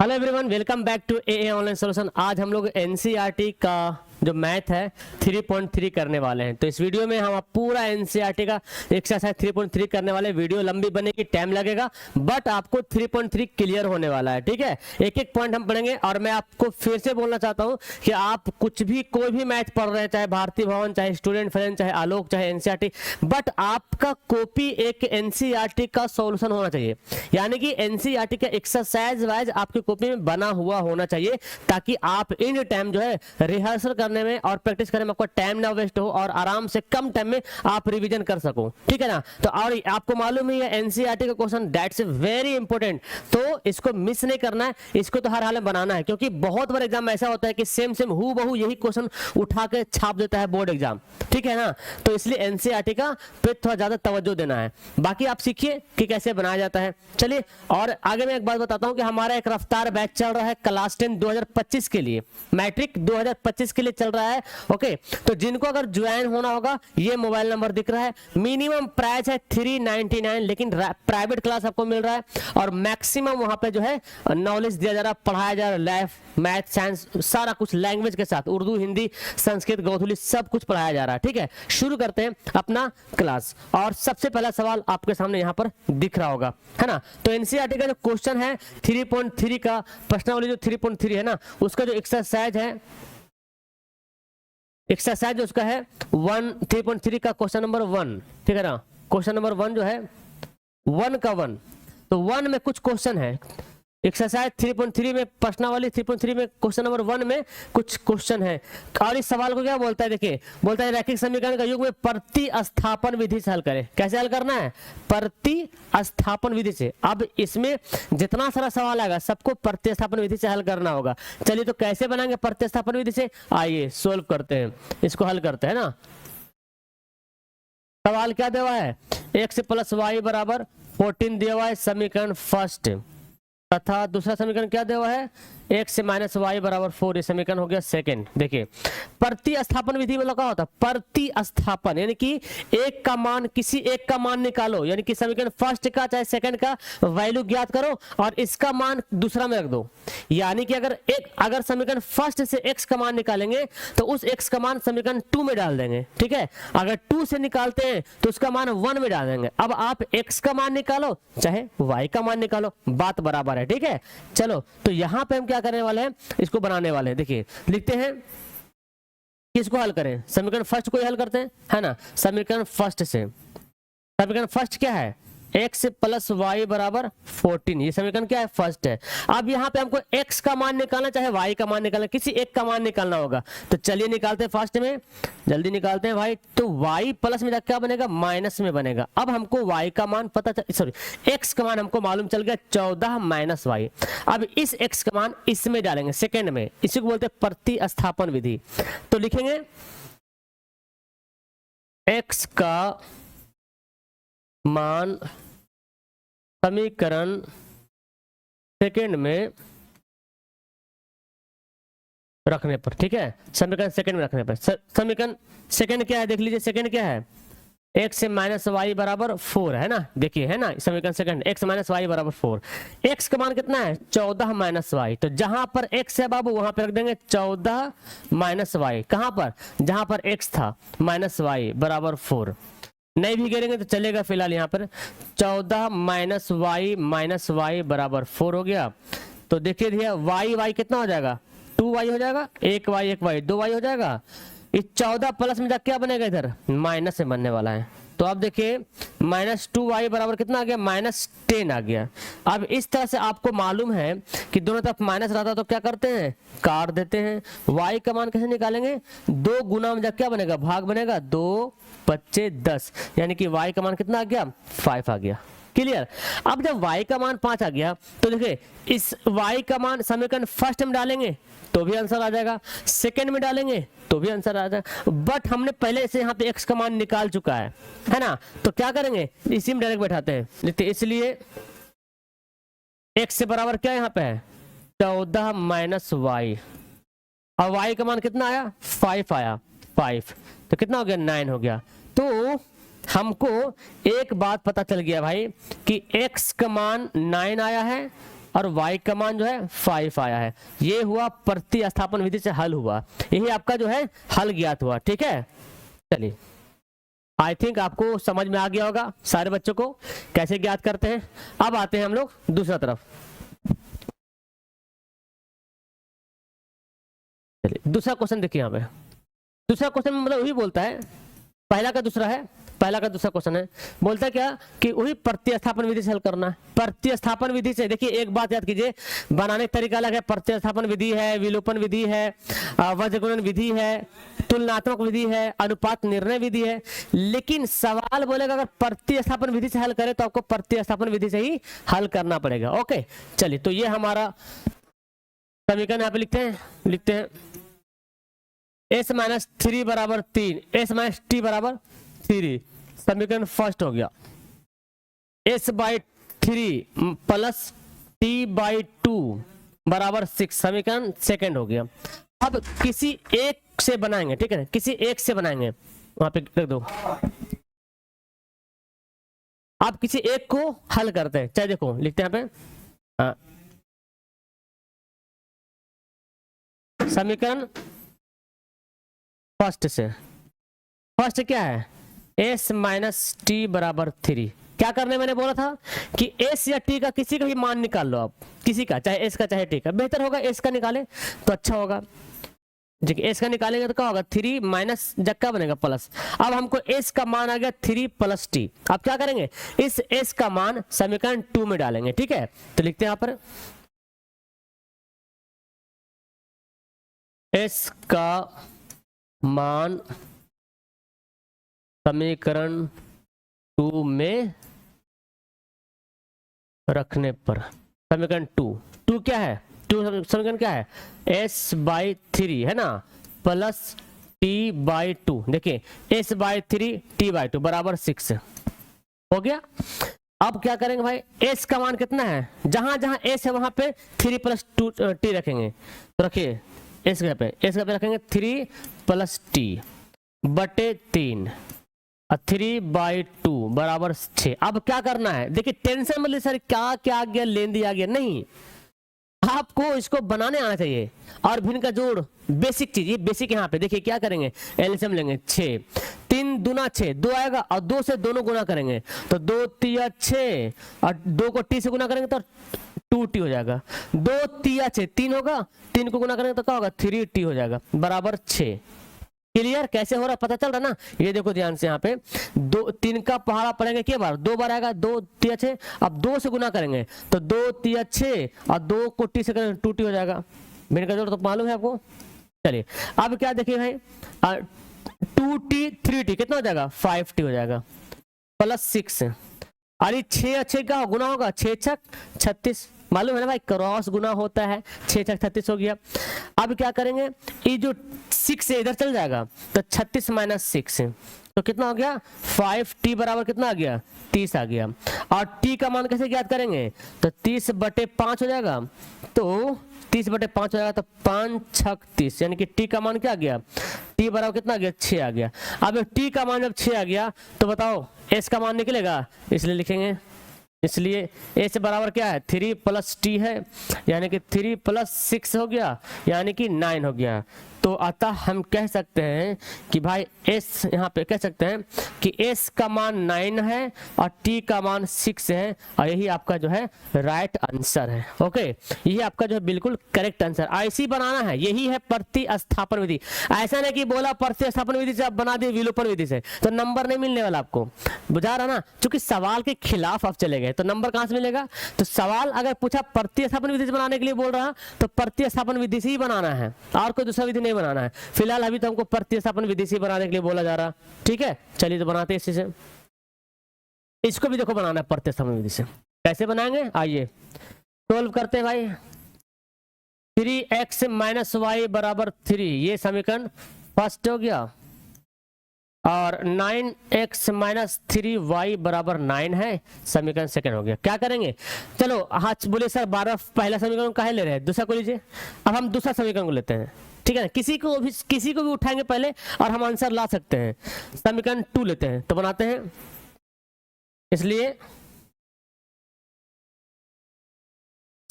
Hello everyone, welcome back to a online solution. आज हम लोग एनसीईआरटी का जो मैथ है 3.3 करने वाले हैं। तो इस वीडियो में हम पूरा एनसीईआरटी का एक्सरसाइज 3.3 करने वाले। वीडियो लंबी बनेगी, टाइम लगेगा, बट आपको 3.3 क्लियर होने वाला है। ठीक है, एक एक पॉइंट हम पढ़ेंगे। और मैं आपको फिर से बोलना चाहता हूं कि आप कुछ भी कोई भी मैथ पढ़ रहे हैं, चाहे भारती भवन, चाहे स्टूडेंट फ्रेंड, चाहे आलोक, चाहे एनसीईआरटी, बट आपका कॉपी एक एनसीईआरटी का सॉल्यूशन होना चाहिए। यानी कि एनसीईआरटी का एक्सरसाइज वाइज आपकी कॉपी में बना हुआ होना चाहिए, ताकि आप इन टाइम जो है रिहर्सल करने में और प्रैक्टिस करने में आपको टाइम ना वेस्ट हो और आराम से कम टाइम में आप रिवीजन कर सको। ठीक है ना। तो और आपको मालूम ही है एनसीईआरटी का क्वेश्चन दैट्स वेरी इंपॉर्टेंट, तो इसको मिस नहीं करना है, इसको तो हर हाल में बनाना है। क्योंकि बहुत बार एग्जाम ऐसा होता है कि सेम हूबहू यही क्वेश्चन उठा के छाप देता है बोर्ड एग्जाम। ठीक है ना। तो इसलिए एनसीईआरटी का पे थोड़ा ज्यादा तवज्जो देना है। बाकी आप सीखिए कि कैसे बनाया जाता है। चलिए, और आगे मैं एक बात बताता हूं कि हमारा एक रफ्तार बैच चल रहा है क्लास 10 2025 के लिए, मैट्रिक 2025 के लिए चल रहा है। ओके, तो जिनको अगर ज्वाइन होना होगा, ये मोबाइल नंबर दिख रहा है। मिनिमम प्राइस है 399, लेकिन प्राइवेट क्लास आपको मिल रहा है और मैक्सिमम वहां पे जो है नॉलेज दिया जा रहा है, पढ़ाया जा रहा है। लाइफ, मैथ, साइंस, सारा कुछ लैंग्वेज के साथ, उर्दू, हिंदी, संस्कृत, गौथुली सब कुछ पढ़ाया जा रहा है। ठीक है, शुरू करते हैं अपना क्लास। और सबसे पहला सवाल आपके सामने यहाँ पर दिख रहा होगा, है ना। तो एनसीईआरटी का जो क्वेश्चन है 3.3 का, प्रश्नावली जो 3.3 है ना, उसका जो एक्सरसाइज है, एक्सरसाइज उसका है 3.3 का क्वेश्चन नंबर 1। ठीक है ना। क्वेश्चन नंबर 1 जो है 1 का 1, तो 1 में कुछ क्वेश्चन है। एक्सरसाइज 3.3 में, प्रश्नावली 3.3 में क्वेश्चन नंबर 1 में कुछ क्वेश्चन है। और इस सवाल को क्या बोलता है, देखिए, बोलता है रैखिक समीकरण का युग में प्रतिस्थापन विधि से हल करें। कैसे हल करना है? प्रतिस्थापन विधि से। अब इसमें जितना सारा सवाल आएगा सबको प्रतिस्थापन विधि से हल करना होगा। चलिए, तो कैसे बनाएंगे प्रतिस्थापन विधि से? आइए सोल्व करते हैं, इसको हल करते हैं ना। सवाल क्या दिया हुआ है? x + y = 14 दिया हुआ है, समीकरण फर्स्ट। तथा दूसरा समीकरण क्या दिया हुआ है? x - y = 4। ये समीकरण हो गया सेकंड। देखिए, प्रतिस्थापन विधि में क्या होता है? प्रतिस्थापन यानी कि एक का मान, किसी एक का मान निकालो, यानी कि समीकरण फर्स्ट का चाहे सेकंड का वैल्यू ज्ञात करो और इसका मान दूसरा में रख दो। यानी कि अगर समीकरण फर्स्ट से x का मान निकालेंगे तो उस x का मान समीकरण 2 में डाल देंगे। ठीक है, अगर 2 से निकालते हैं तो उसका मान 1 में डाल देंगे। अब आप x का मान निकालो चाहे y का मान निकालो, बात बराबर है। ठीक है, चलो, तो यहां पे हम क्या करने वाले हैं, इसको बनाने वाले हैं। देखिए, लिखते हैं, किसको हल करें? समीकरण फर्स्ट को हल करते हैं, है ना। समीकरण फर्स्ट से, समीकरण फर्स्ट क्या है? x + y = 14। ये समीकरण क्या है? फर्स्ट है। अब यहाँ पे हमको x का मान निकालना, चाहे y का मान निकालना, किसी एक का मान निकालना होगा। तो चलिए निकालते हैं, फर्स्ट में जल्दी निकालते हैं भाई। तो y प्लस में क्या बनेगा? माइनस में बनेगा। अब हमको y का मान पता सॉरी x का मान हमको मालूम चल गया 14 - y। अब इस x का मान इसमें डालेंगे सेकेंड में, इसी को बोलते हैं प्रतिस्थापन विधि। तो लिखेंगे x का मान समीकरण सेकेंड में रखने पर, ठीक है, समीकरण सेकेंड में रखने पर, समीकरण सेकेंड क्या है देख लीजिए। सेकेंड क्या है? x - y = 4 है ना। देखिए, है ना, समीकरण सेकंड x - y = 4। x का मान कितना है? 14 - y। तो जहां पर x है बाबू वहां पर रख देंगे 14 - y। कहां पर? जहां पर x था माइनस y = 4। नहीं भी गिरेंगे तो चलेगा, फिलहाल यहाँ पर 14 - y = 4 हो गया। तो देखिए भैया, y कितना हो जाएगा? 2y हो जाएगा, 1y 1y 2y हो जाएगा। इस 14 प्लस में क्या बनेगा? इधर माइनस से बनने वाला है। तो अब देखिए -2y बराबर कितना आ गया? -10 आ गया। अब इस तरह से आपको मालूम है कि दोनों तरफ माइनस रहता तो क्या करते हैं? काट देते हैं। y का मान कैसे निकालेंगे? 2 गुना में क्या बनेगा? भाग बनेगा। 2 × 5 = 10, यानी कि y का मान कितना आ गया? 5 आ गया। क्लियर। अब जब y का मान 5 आ गया तो देखिए, इस y का मान समीकरण फर्स्ट में डालेंगे तो भी आंसर आ जाएगा, सेकंड में डालेंगे तो भी आंसर आ जाएगा। बट हमने पहले से यहाँ पे x का मान निकाल चुका है ना। तो क्या करेंगे? इसी में डायरेक्ट बैठाते हैं, देखते, इसलिए x से बराबर क्या यहाँ पे है? 14 - y। और y का मान कितना आया? 5 आया। 5 तो कितना हो गया? 9 हो गया। तो हमको एक बात पता चल गया भाई कि x का मान 9 आया है और y का मान जो है 5 आया है। ये हुआ प्रतिस्थापन विधि से हल हुआ, यही आपका जो है हल ज्ञात हुआ। ठीक है, चलिए आई थिंक आपको समझ में आ गया होगा सारे बच्चों को कैसे ज्ञात करते हैं। अब आते हैं हम लोग दूसरा तरफ। चलिए दूसरा क्वेश्चन देखिए, यहाँ पे दूसरा क्वेश्चन मतलब वही बोलता है, पहला का दूसरा है, पहला का दूसरा क्वेश्चन है। बोलता है क्या कि वही प्रतिस्थापन विधि से हल करना है। प्रतिस्थापन विधि से देखिए एक बात याद कीजिए, बनाने का तरीका अलग है। प्रतिस्थापन विधि है, विलोपन विधि है, वज्रगुणन विधि है, तुलनात्मक विधि है, अनुपात निर्णय विधि है। लेकिन सवाल बोलेगा अगर प्रतिस्थापन विधि से हल करें तो आपको प्रतिस्थापन विधि से ही हल करना पड़ेगा। ओके चलिए, तो ये हमारा समीकरण यहाँ पे लिखते हैं s माइनस 3 बराबर 3, s माइनस टी बराबर 3। समीकरण फर्स्ट हो गया। s by 3 plus T by 2 बराबर 6, समीकरण सेकंड हो गया। अब किसी एक से बनाएंगे, ठीक है ना, किसी एक से बनाएंगे, वहां पे लिख दो। आप किसी एक को हल करते हैं, चाहे देखो लिखते हैं यहाँ पे समीकरण फर्स्ट से। फर्स्ट क्या है, s माइनस टी बराबर 3। क्या करने मैंने बोला था कि s या t का किसी का भी मान निकाल लो आप, किसी का, चाहे s का चाहे t का। बेहतर होगा s का निकाले तो अच्छा होगा। देखिए s का निकालेंगे तो क्या होगा, 3 माइनस जक्का बनेगा प्लस। अब हमको s का मान आ गया 3 प्लस t। अब क्या करेंगे, इस s का मान समीकरण 2 में डालेंगे। ठीक है, तो लिखते हैं यहाँ पर s का मान समीकरण 2 में रखने पर, समीकरण 2 क्या है, 2 समीकरण क्या है, s बाई 3 है ना, प्लस t बाई 2। देखिए s बाई 3 t बाई 2 बराबर 6 हो गया। अब क्या करेंगे भाई, s का मान कितना है, जहां जहां s है वहां पे 3 प्लस 2 t रखेंगे। तो रखिए s पे रखेंगे 3 प्लस t बटे 3 और 3 बाई 2 बराबर 6। अब क्या करना है, देखिए टेंशन मतलब सर क्या क्या आ गया, लेंदी आ गया, नहीं, आपको इसको बनाने आना चाहिए। और भिन्न का जोड़ बेसिक चीज, ये बेसिक यहाँ पे देखिए क्या करेंगे, एलसीएम लेंगे 6, 3 दूना 6, 2 आएगा और 2 से दोनों गुना करेंगे तो 2 तिया 6 और 2 को t से गुना करेंगे तो 2t हो जाएगा। 2 तिया 6 3 होगा, 3 को गुना करेंगे तो क्या होगा, 3t हो जाएगा बराबर 6। क्लियर, कैसे हो रहा है पता चल रहा ना। ये देखो ध्यान से, यहाँ पे 3 का पहाड़ा पड़ेंगे क्या बार, 2 बार आएगा, 2 तिया 6। अब 2 से गुना करेंगे तो 2 तिया 6 और 2 को t से करेंगे 2t हो जाएगा। मेरे का जोड़ तो मालूम है आपको। चलिए अब क्या देखिए भाई, 2t 3t कितना हो जाएगा, 5t हो जाएगा प्लस 6। अरे 6 6 का गुना होगा, 6 6 36, मालूम है ना भाई, क्रॉस गुना होता है, 6 6 36 हो गया। अब क्या करेंगे, ये जो 6 से इधर चल जाएगा तो 36 माइनस 6 तो कितना हो गया, 5t बराबर कितना आ गया, 30 आ गया। और t का मान कैसे ज्ञात करेंगे, तो 30 बटे 5 हो जाएगा, तो 30 बटे 5 हो जाएगा तो 5 6 30, यानी कि t का मान क्या आ गया, t बराबर कितना आ गया, 6 आ गया। अब t का मान जब 6 आ गया तो बताओ s का मान निकलेगा, इसलिए लिखेंगे, इसलिए s बराबर क्या है, 3 प्लस t है, यानी कि 3 प्लस 6 हो गया, यानी कि 9 हो गया। तो अतः हम कह सकते हैं कि भाई s, यहाँ पे कह सकते हैं कि s का मान 9 है और t का मान 6 है, और यही आपका जो है राइट आंसर है। ओके, यही आपका जो है बिल्कुल करेक्ट आंसर। ऐसी बनाना है, यही है प्रतिस्थापन विधि। ऐसा नहीं कि बोला प्रतिस्थापन विधि से आप बना दिए विलोपन विधि से तो नंबर नहीं मिलने वाला आपको, बुझा रहा ना। क्योंकि सवाल के खिलाफ आप चले गए तो नंबर कहां से मिलेगा। तो सवाल अगर पूछा प्रतिस्थापन विधि से बनाने के लिए बोल रहा तो प्रतिस्थापन विधि से ही बनाना है, और कोई दूसरा विधि नहीं बनाना है। फिलहाल अभी तो हमको प्रतिस्थापन विधि से बनाने के लिए बोला जा रहा, ठीक है। चलिए तो बनाते हैं इसी से, इसको भी देखो बनाना है प्रतिस्थापन विधि से। कैसे बनाएंगे, आइए सोल्व करते हैं भाई। 3x माइनस वाई बराबर 3, ये समीकरण फर्स्ट हो गया। और 9x माइनस 3y बराबर 9 है, समीकरण सेकंड हो गया। क्या करेंगे, चलो हाथ बोले सर 12 पहला समीकरण काहे ले रहे हैं, दूसरा को लीजिए। अब हम दूसरा समीकरण को लेते हैं, ठीक है ना। किसी को भी उठाएंगे पहले और हम आंसर ला सकते हैं। समीकरण 2 लेते हैं, तो बनाते हैं। इसलिए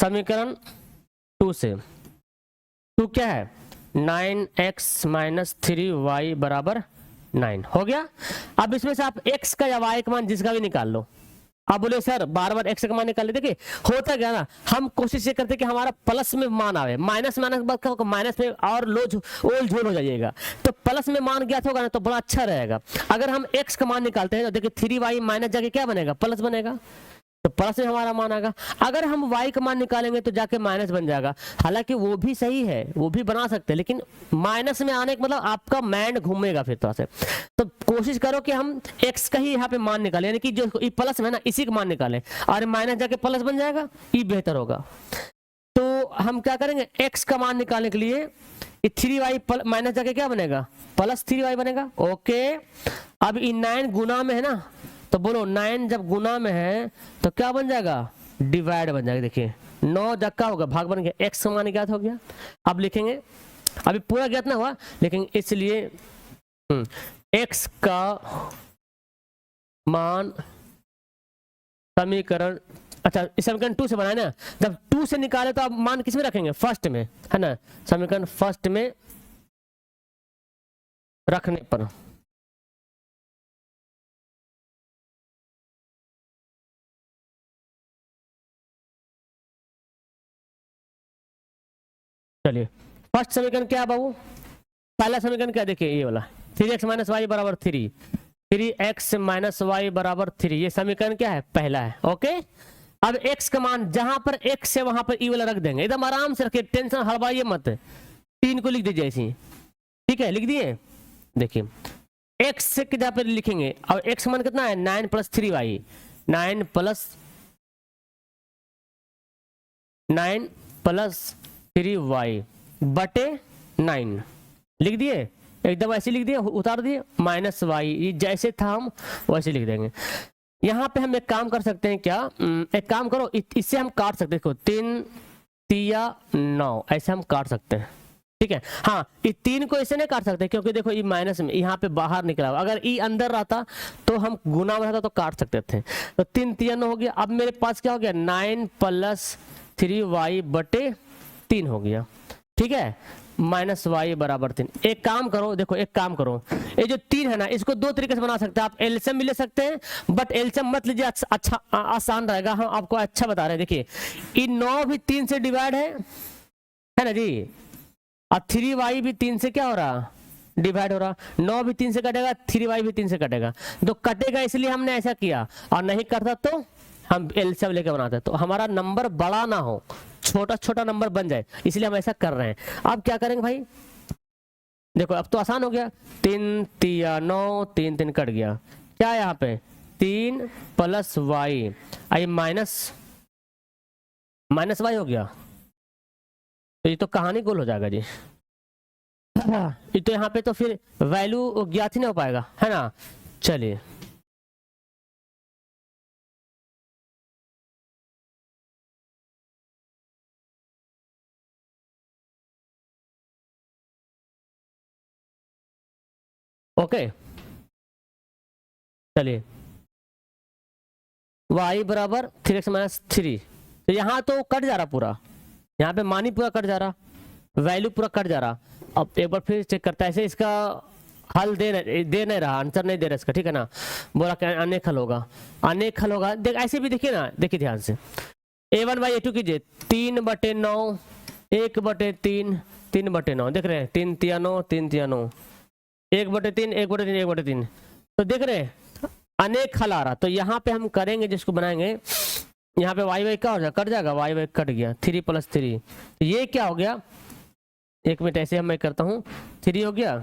समीकरण 2 से। 2 क्या है? 9x माइनस 3y बराबर 9 हो गया। अब इसमें से आप x का या y का मान जिसका भी निकाल लो। आप बोले सर बार बार x का मान निकाल ले, देखिए होता क्या ना, हम कोशिश ये करते कि हमारा प्लस में मान आवे, माइनस माइनस में और ओल झोल हो जाइएगा। तो प्लस में मान ज्ञात होगा ना तो बड़ा अच्छा रहेगा। अगर हम x का मान निकालते हैं तो देखिए 3y माइनस जाके क्या बनेगा? प्लस बनेगा, तो प्लस में हमारा मान आएगा। अगर हम y का मान निकालेंगे तो जाके माइनस बन जाएगा। हालांकि वो भी सही है, वो भी बना सकते हैं, लेकिन माइनस में आने का मतलब आपका माइंड घूमेगा फिर थोड़ा से। तो कोशिश करो कि हम x का ही यहाँ पे मान निकालें, यानी कि जो प्लस में ना इसी का मान निकालें, और माइनस जाके प्लस बन जाएगा, ये बेहतर होगा। तो हम क्या करेंगे, x का मान निकालने के लिए 3y माइनस जाके क्या बनेगा? प्लस 3y बनेगा। ओके, अब 9 गुना में है ना, तो बोलो 9 जब गुना में है तो क्या बन जाएगा? डिवाइड बन जाएगा। देखिए 9 जक्का होगा, भाग बन गया, x का मान ज्ञात हो गया। अब लिखेंगे, अभी पूरा ज्ञात ना हुआ लेकिन इसलिए x का मान समीकरण, अच्छा इस समीकरण 2 से बनाए ना, जब 2 से निकाले तो आप मान किस में रखेंगे? फर्स्ट में, है ना, समीकरण फर्स्ट में रखने पर चलिए फर्स्ट समीकरण क्या है बाबू? पहला समीकरण क्या? देखिए ये वाला 3x माइनस वाई बराबर 3, 3x माइनस वाई बराबर 3, ये समीकरण क्या है? पहला है। ओके, अब x का मान जहां पर x है वहां पर ई वाला रख देंगे, एकदम आराम से रखिए, टेंशन हड़बड़ाइए मत। 3 को लिख दीजिए ऐसी, ठीक है, लिख दिए। देखिए x से जहां पर लिखेंगे, अब x का मान कितना है? 9 प्लस 3y, 9 प्लस 3y बटे 9 लिख दिए, एकदम ऐसे लिख दिए, उतार दिए, माइनस वाई, ये जैसे था हम वैसे लिख देंगे। यहाँ पे हम एक काम कर सकते हैं, क्या एक काम करो, इससे हम काट सकते हैं, देखो 3 तिया 9 ऐसे हम काट सकते हैं, ठीक है। हाँ, इस 3 को ऐसे नहीं काट सकते क्योंकि देखो ये माइनस में यहाँ पे बाहर निकला हुआ, अगर ई अंदर रहता तो हम गुना में रहता तो काट सकते थे। तो 3 तिया 9 हो गया। अब मेरे पास क्या हो गया? 9 प्लस 3y बटे 3 हो गया, ठीक है, माइनस वाई बराबर 3। एक काम करो, देखो एक काम करो, ये जो 3 है ना इसको 2 तरीके से बना सकते हैं। आप एलसीएम भी ले सकते हैं, बट एलसीएम मत लीजिए, अच्छा आसान रहेगा, हम आपको अच्छा बता रहे हैं। देखिए ये 9 भी 3 से डिवाइड है ना जी, और 3y भी 3 से क्या हो रहा? डिवाइड हो रहा। 9 भी 3 से कटेगा, 3y भी 3 से कटेगा, तो कटेगा इसलिए हमने ऐसा किया, और नहीं करता तो हम एलसीएम लेके बनाते। तो हमारा नंबर बड़ा ना हो, छोटा छोटा नंबर बन जाए, इसलिए हम ऐसा कर रहे हैं। अब क्या करेंगे भाई, देखो अब तो आसान हो गया, 3 तिया 9, 3 3 कट गया, क्या है यहाँ पे? 3 प्लस वाई, आई माइनस वाई हो गया, तो ये तो कहानी गोल हो जाएगा जी। ये तो यहाँ पे तो फिर वैल्यू ज्ञात ही नहीं हो पाएगा, है ना। चलिए ओके, चलिए y बराबर 3x माइनस 3, तो यहाँ तो कट जा रहा पूरा, यहाँ पे मान ही पूरा कट जा रहा, वैल्यू पूरा कट जा रहा। अब एक बार फिर चेक करता है, ऐसे इसका हल दे नहीं रहा, आंसर नहीं दे रहा इसका, ठीक है ना, बोला क्या अनेक हल होगा, अनेक हल होगा। देख ऐसे भी देखिए ना, देखिए ध्यान से, a1 बाई a2 कीजिए, 3 बटे 9, 1 बटे 3, 3 बटे 9, देख रहे हैं 3 तिया 9, 3 तिया 9, 1 बटे 3, 1 बटे 3, 1 बटे 3, तो देख रहे हैं अनेक हल आ रहा। तो यहाँ पे हम करेंगे, जिसको बनाएंगे, यहाँ पे वाई वाई क्या हो जाएगा? कट जाएगा, वाई वाई कट गया, 3 प्लस 3, तो ये क्या हो गया? एक मिनट ऐसे मैं करता हूँ, 3 हो गया,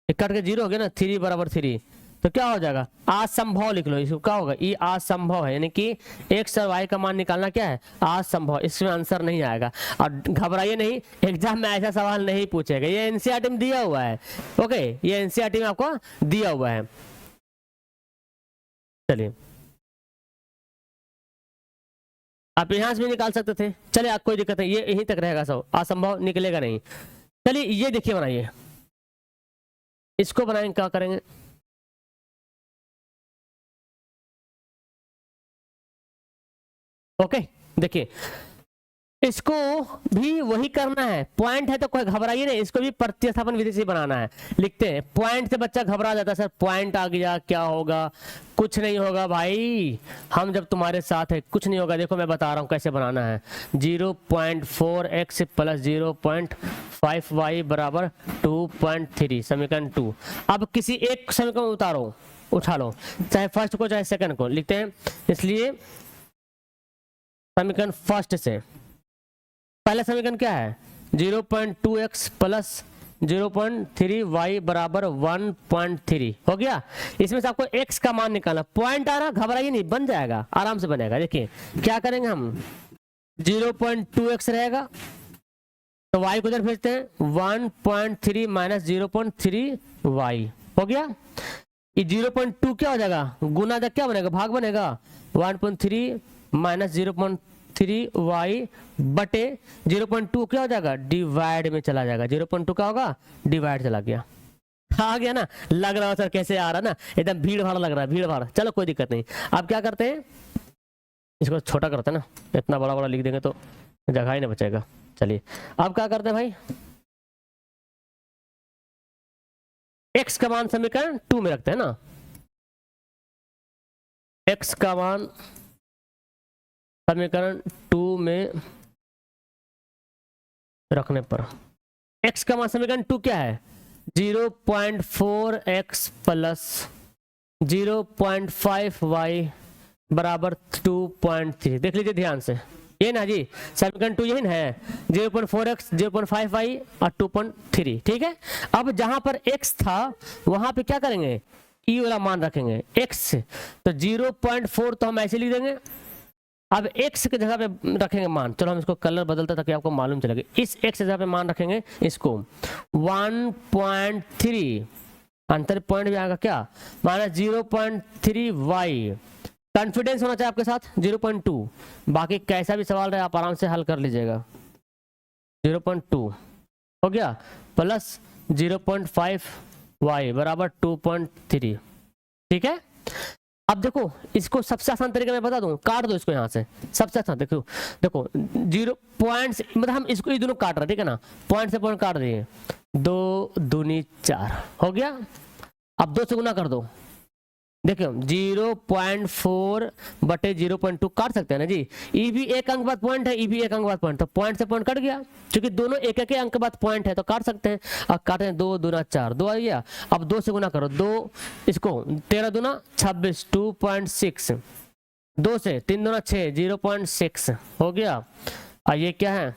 कट के 0 हो गया ना, 3 बराबर 3, तो क्या हो जाएगा? असंभव लिख लो, इसको क्या होगा? ये असंभव है, यानी कि x और y का मान निकालना क्या है? असंभव, इसमें आंसर नहीं आएगा। और घबराइए नहीं, एग्जाम में ऐसा सवाल नहीं पूछेगा, ये एनसीईआरटी में दिया हुआ है। ओके, ये एनसीईआरटी में आपको दिया हुआ है। चलिए आप यहां से भी निकाल सकते थे, चलिए आप कोई दिक्कत नहीं, ये यहीं तक रहेगा, सब असंभव निकलेगा नहीं। चलिए ये देखिए बनाइए, इसको बनाएंगे, क्या करेंगे? ओके देखिए इसको भी वही करना है, पॉइंट है तो कोई घबराइए नहीं, इसको भी प्रतिस्थापन विधि से बनाना है। लिखते हैं, पॉइंट से बच्चा घबरा जाता है, सर पॉइंट आ गया क्या होगा, कुछ नहीं होगा भाई, हम जब तुम्हारे साथ है कुछ नहीं होगा। देखो मैं बता रहा हूँ कैसे बनाना है। 0.4x प्लस 0.5y बराबर 2.3, समीकरण 2। अब किसी एक समीकरण उतारो, उठा लो, चाहे फर्स्ट को चाहे सेकंड को। लिखते हैं, इसलिए समीकरण फर्स्ट से पहला समीकरण क्या है, 0.2x प्लस 0.3y बराबर 1.3 हो गया। इसमें से आपको x का मान निकालना, पॉइंट आ रहा, घबराइए नहीं, बन जाएगा, आराम से बनेगा। देखिए क्या करेंगे हम, 0.2x रहेगा तो y को उधर भेजते हैं, 1.3 माइनस 0.3y हो गया। ये 0.2 क्या हो जाएगा, गुना जब क्या बनेगा, भाग बनेगा, 1.3 माइनस 0.3y बटे 0.2 क्या हो जाएगा, डिवाइड में चला जाएगा। 0.2 क्या होगा, डिवाइड चला गया। आ गया ना, लग रहा है सर कैसे आ रहा ना, एकदम भीड़ भाड़ लग रहा है, भीड़ भाड़। चलो कोई दिक्कत नहीं। अब क्या करते हैं, इसको छोटा करते हैं ना, इतना बड़ा बड़ा लिख देंगे तो जगह ही नहीं बचेगा। चलिए अब क्या करते हैं भाई, x का मान समीकरण 2 में रखते हैं ना, x का मान समीकरण 2 में रखने पर x का मान समीकरण 2 क्या है, 0.4x प्लस 0.5y बराबर 2.3। देख लीजिए ध्यान से, ये ना जी समीकरण 2 यही है, 0.4x 0.5y और 2.3, ठीक है। अब जहां पर x था वहां पे क्या करेंगे, ई वाला मान रखेंगे x, तो 0.4 तो हम ऐसे लिख देंगे। अब x की जगह पे रखेंगे मान, चलो हम इसको कलर बदलते ताकि आपको मालूम चलेगा। इस x की जगह पे मान रखेंगे इसको 1.3, अंतर पॉइंट भी आएगा क्या, माइनस 0.3y। कॉन्फिडेंस होना चाहिए आपके साथ 0.2, बाकी कैसा भी सवाल रहे आप आराम से हल कर लीजिएगा। 0.2 हो गया प्लस 0.5y बराबर 2.3, ठीक है। अब देखो इसको सबसे आसान तरीके में बता दूं, काट दो इसको यहाँ से, सबसे आसान। देखो देखो 0 पॉइंट मतलब हम इसको ये दोनों काट रहे, ठीक है ना, पॉइंट से पॉइंट काट दिए, 2 दूनी 4 हो गया। अब 2 से गुना कर दो, देखिए 0.4 बटे 0.2 काट सकते हैं ना जी, ई भी एक अंक बाद पॉइंट है, ई भी एक अंक बाद पॉइंट, तो पॉइंट से पॉइंट कट गया, क्योंकि दोनों एक एक अंक बाद पॉइंट है तो काट सकते हैं। अब काटे हैं, 2 दूना 4, 2 आ गया। अब 2 से गुना करो, 2 इसको 13 दूना 26, 2.6, 2 से 3 दूना 6, 0.6 हो गया। और ये क्या है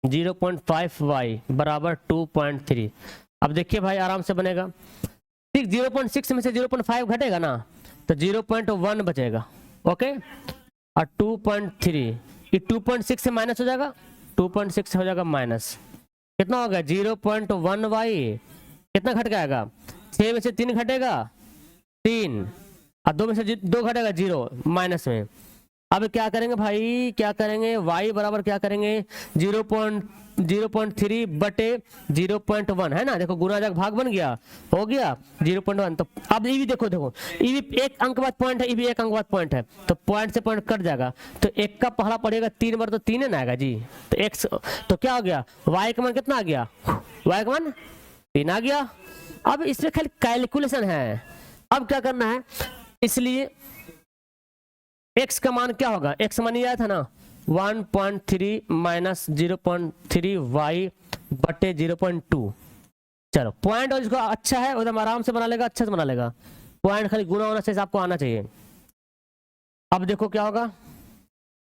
0.5y बराबर 2.3। अब देखिए भाई आराम से बनेगा, ठीक 0.6 में से 0.5 घटेगा ना तो 0.1 बचेगा, ओके। और 2.3 ये 2.6 से माइनस हो जाएगा, 2.6 से हो जाएगा माइनस, कितना हो गया 0.1y, कितना घट जाएगा, 6 में से 3 घटेगा 3, और 2 में से 2 घटेगा 0 माइनस में। अब क्या करेंगे भाई, क्या करेंगे, y बराबर क्या करेंगे 0.3 बटे 0.1 है ना, देखो गुना जग भाग बन गया, हो गया 0.1। तो अब ये भी देखो, देखो ये भी एक अंक बाद पॉइंट है, ये भी एक अंक बाद पॉइंट है, तो पॉइंट से पॉइंट कट जाएगा, तो एक का पहला पड़ेगा 3 बार तो 3 है ना आएगा जी, तो x तो क्या हो गया, y का मान कितना आ गया, y का मान 3 आ गया। अब इसमें खाली कैलकुलेशन है, अब क्या करना है, इसलिए x का मान क्या होगा, x मान ये आया था ना 1.3 माइनस 0.3y बटे 0.2। चलो पॉइंट और इसको अच्छा है एकदम आराम से बना लेगा, अच्छा से बना लेगा, पॉइंट खाली गुना होना से आपको आना चाहिए। अब देखो क्या होगा,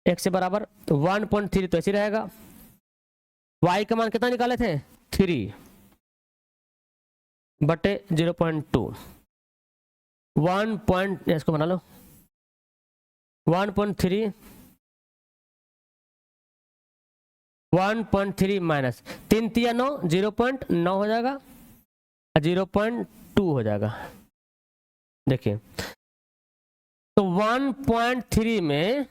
x से बराबर 1.3 तो ऐसे रहेगा, y का मान कितना निकाले थे 3 बटे 0.2, 1. इसको बना लो 1.3 माइनस 3 3 9 0.9 हो जाएगा, 0.2 हो जाएगा। देखिए तो 1.3 में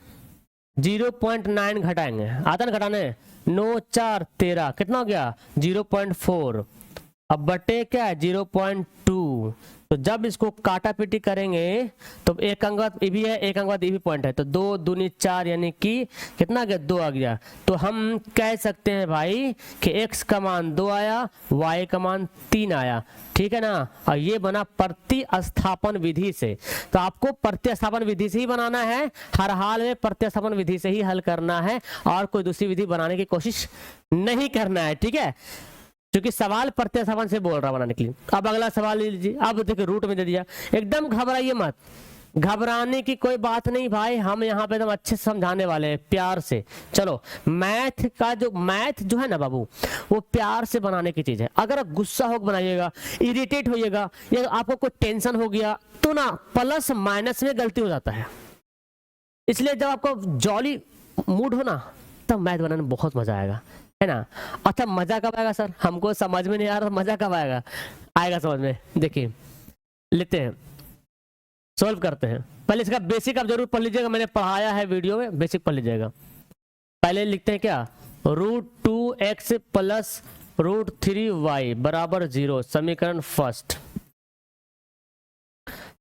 0.9 घटाएंगे, आता ना घटाने, 9 4 13 कितना हो गया 0.4, अब बटे क्या है 0.2, 2। तो जब इसको काटा पीटी करेंगे तो एक अंक बाद ये भी है, एक अंक बाद ये भी पॉइंट है, तो 2 दूनी 4 यानी कि कितना आ गया, 2 आ गया। तो हम कह सकते हैं भाई कि x का मान 2 आया, y का मान 3 आया, ठीक है ना। और ये बना प्रतिस्थापन विधि से। तो आपको प्रतिस्थापन विधि से ही बनाना है, हर हाल में प्रतिस्थापन विधि से ही हल करना है और कोई दूसरी विधि बनाने की कोशिश नहीं करना है, ठीक है, क्योंकि सवाल प्रतिस्थापन से बोल रहा बनाने के लिए। अब अगला सवाल ले लीजिए। अब देखिए रूट में दे दिया, एकदम घबराइए मत, घबराने की कोई बात नहीं भाई, हम यहाँ पे एकदम अच्छे से समझाने वाले हैं प्यार से। चलो मैथ का जो मैथ जो है ना बाबू, वो प्यार से बनाने की चीज है। अगर आप गुस्सा होकर बनाइएगा, इरिटेट होइएगा या आपको कोई टेंशन हो गया तो ना प्लस माइनस में गलती हो जाता है। इसलिए जब आपको जॉली मूड हो ना तब मैथ बनाने में बहुत मजा आएगा, है ना। अच्छा मजा कब आएगा सर, हमको समझ में नहीं आ रहा, मजा कब आएगा, आएगा समझ में। देखिए लेते हैं, सॉल्व करते हैं। पहले इसका बेसिक आप जरूर पढ़ लीजिएगा, मैंने पढ़ाया है वीडियो में, बेसिक पढ़ लीजिएगा। पहले लिखते हैं क्या, √2x प्लस √3y बराबर 0, समीकरण फर्स्ट।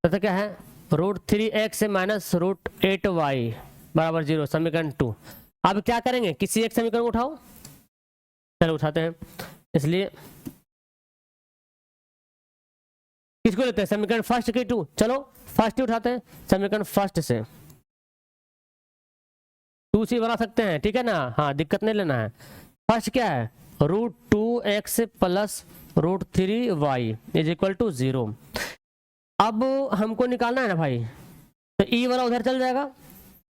तो क्या है, √3x माइनस √8y बराबर 0, समीकरण 2। अब क्या करेंगे, किसी एक समीकरण को उठाओ, चलो उठाते हैं। इसलिए किसको लेते हैं, समीकरण फर्स्ट की 2, चलो फर्स्ट ही उठाते हैं। समीकरण फर्स्ट से 2 से बना सकते हैं, ठीक है ना, हाँ दिक्कत नहीं लेना है। फर्स्ट क्या है, √2x plus √3y is equal to 0। अब हमको निकालना है ना भाई, तो ई वाला उधर चल जाएगा,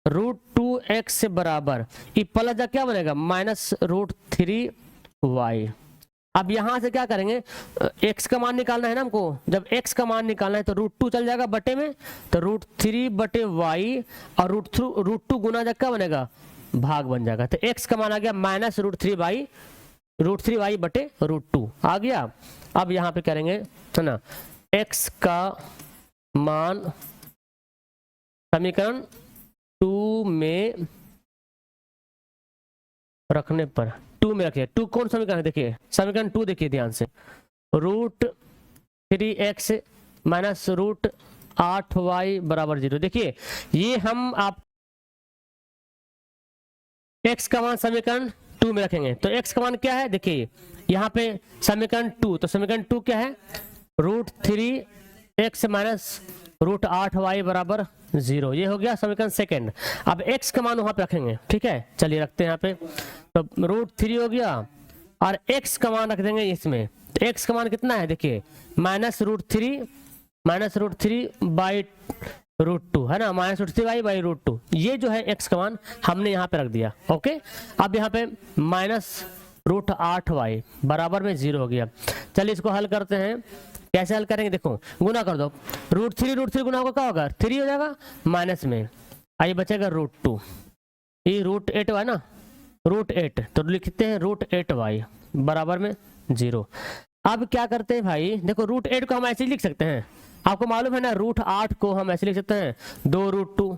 √2x से बराबर ई प्लस जा क्या बनेगा, माइनस √3y। अब यहां से क्या करेंगे, x का मान निकालना है ना हमको, जब x का मान निकालना है तो √2 चल जाएगा बटे में, तो √3 बटे y और √2 गुना जा क्या बनेगा, भाग बन जाएगा। तो x का मान आ गया माइनस √3y बटे √2 आ गया। अब यहाँ पे करेंगे तो ना, x का मान समीकरण 2 में रखने पर, 2 में रखिए, 2 कौन समीकरण है, देखिए समीकरण 2 देखिए ध्यान से, √3x माइनस √8y बराबर 0। देखिए ये हम आप x का मान समीकरण 2 में रखेंगे, तो x का मान क्या है, देखिए यहाँ पे समीकरण 2, तो समीकरण 2 क्या है, √3x माइनस √8y बराबर 0, ये हो गया समीकरण सेकंड। अब x का मान वहां पे रखेंगे, ठीक है, चलिए रखते हैं यहाँ पे, तो √3 हो गया और x का मान रख देंगे इसमें। तो x का मान कितना है, देखिए माइनस √3 बाई √2 है ना, माइनस √3y बाई √2, ये जो है x का मान हमने यहाँ पे रख दिया। ओके, अब यहाँ पे माइनस √8y बराबर में 0 हो गया। चलिए इसको हल करते हैं, कैसे हल करेंगे, देखो गुना कर दो, √3 गुना होगा क्या होगा, 3 हो जाएगा, माइनस में आइए बचेगा √2, ये √8 है ना, √8, तो लिखते हैं √8y बराबर में 0। अब क्या करते हैं भाई, देखो √8 को हम ऐसे ही लिख सकते हैं, आपको मालूम है ना, √8 को हम ऐसे लिख सकते हैं 2√2,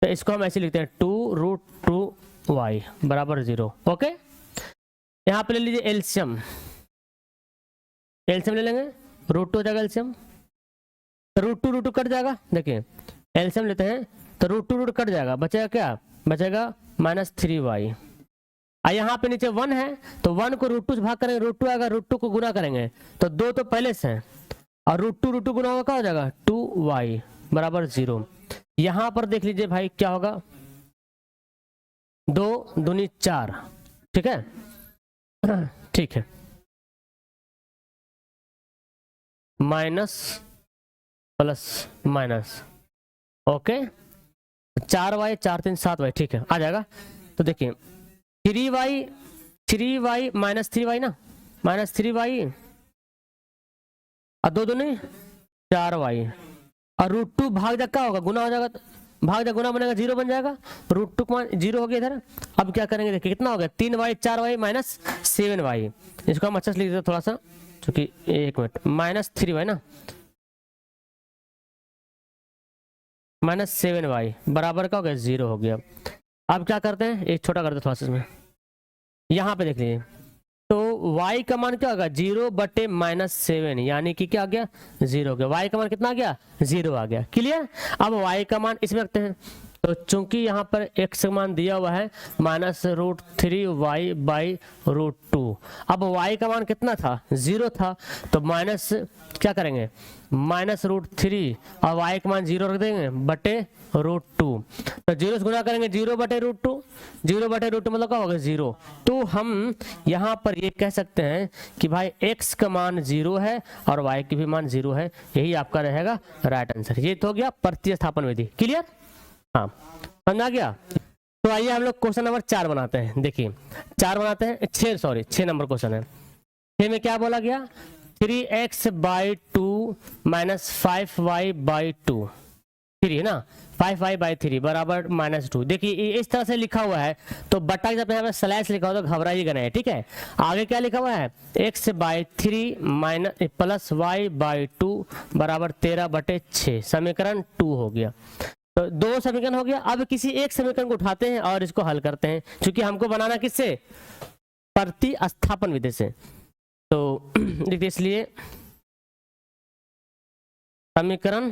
तो इसको हम ऐसे लिखते हैं 2√2y बराबर 0। ओके, यहाँ पे ले लीजिए एलसीएम, एलसीएम ले लेंगे, √2 हो जाएगा एलसीएम, √2 कट जाएगा, देखिए एलसीएम लेते हैं तो √2 कट जाएगा, बचेगा क्या, बचेगा माइनस 3y। यहाँ पे नीचे 1 है तो 1 को √2 से भाग करेंगे, √2 आएगा, √2 को गुना करेंगे तो 2 तो पहले से है, और √2 गुना होगा क्या हो जाएगा 2y बराबर 0। यहाँ पर देख लीजिए भाई क्या होगा, 2 दूनी 4, ठीक है, ठीक है, minus plus minus, okay, 4y 4 3 7y, ठीक है आ जाएगा। तो देखिए 3y माइनस 3y ना, माइनस 3y और 2 दूनी 4y, और √2 भाग जा क्या होगा, गुना हो जाएगा, भाग जा गुना बनेगा 0 बन जाएगा, √2 का मान 0 हो गया इधर। अब क्या करेंगे, देखिए कितना हो गया, 3y 4y माइनस 7y, इसको हम अच्छा से लिख देते थोड़ा सा, क्योंकि एक मिनट, माइनस 3y ना माइनस 7y बराबर का हो गया 0 हो गया। अब क्या करते हैं, एक छोटा करते थोड़ा सा इसमें, यहाँ पे देख लीजिए, तो y का मान क्या होगा 0/-7, यानी कि क्या आ गया 0 हो गया। y का मान कितना आ गया 0 आ गया। क्लियर। अब y का मान इसमें रखते हैं, तो चूंकि यहाँ पर x का मान दिया हुआ है -√3y/√2। अब y का मान कितना था 0 था, तो माइनस क्या करेंगे -√3 और y का मान 0 रख देंगे /√2। तो 0 से गुणा करेंगे 0/√2, 0/√2 मतलब क्या होगा 0। तो हम यहाँ पर ये कह सकते हैं कि भाई x का मान 0 है और y की भी मान 0 है, यही आपका रहेगा राइट आंसर। ये तो हो गया प्रतिस्थापन विधि। क्लियर। हाँ समझ आ गया। तो आइए हम लोग क्वेश्चन नंबर 4 बनाते हैं। देखिए 4 बनाते हैं, 6 नंबर क्वेश्चन है। 6 में क्या बोला गया 3x/2 - 5y/2, 3 है ना, 5y/3 बराबर -2। देखिए इस तरह से लिखा हुआ है, तो बट्टा जब यहाँ पे स्लैश लिखा हुआ तो घबराइएगा नहीं, ठीक है। आगे क्या लिखा हुआ है x/3 + y/2 बराबर 13/6, समीकरण 2 हो गया। तो 2 समीकरण हो गया। अब किसी एक समीकरण को उठाते हैं और इसको हल करते हैं, क्योंकि हमको बनाना किससे प्रतिस्थापन विधि से। तो देखिए इसलिए समीकरण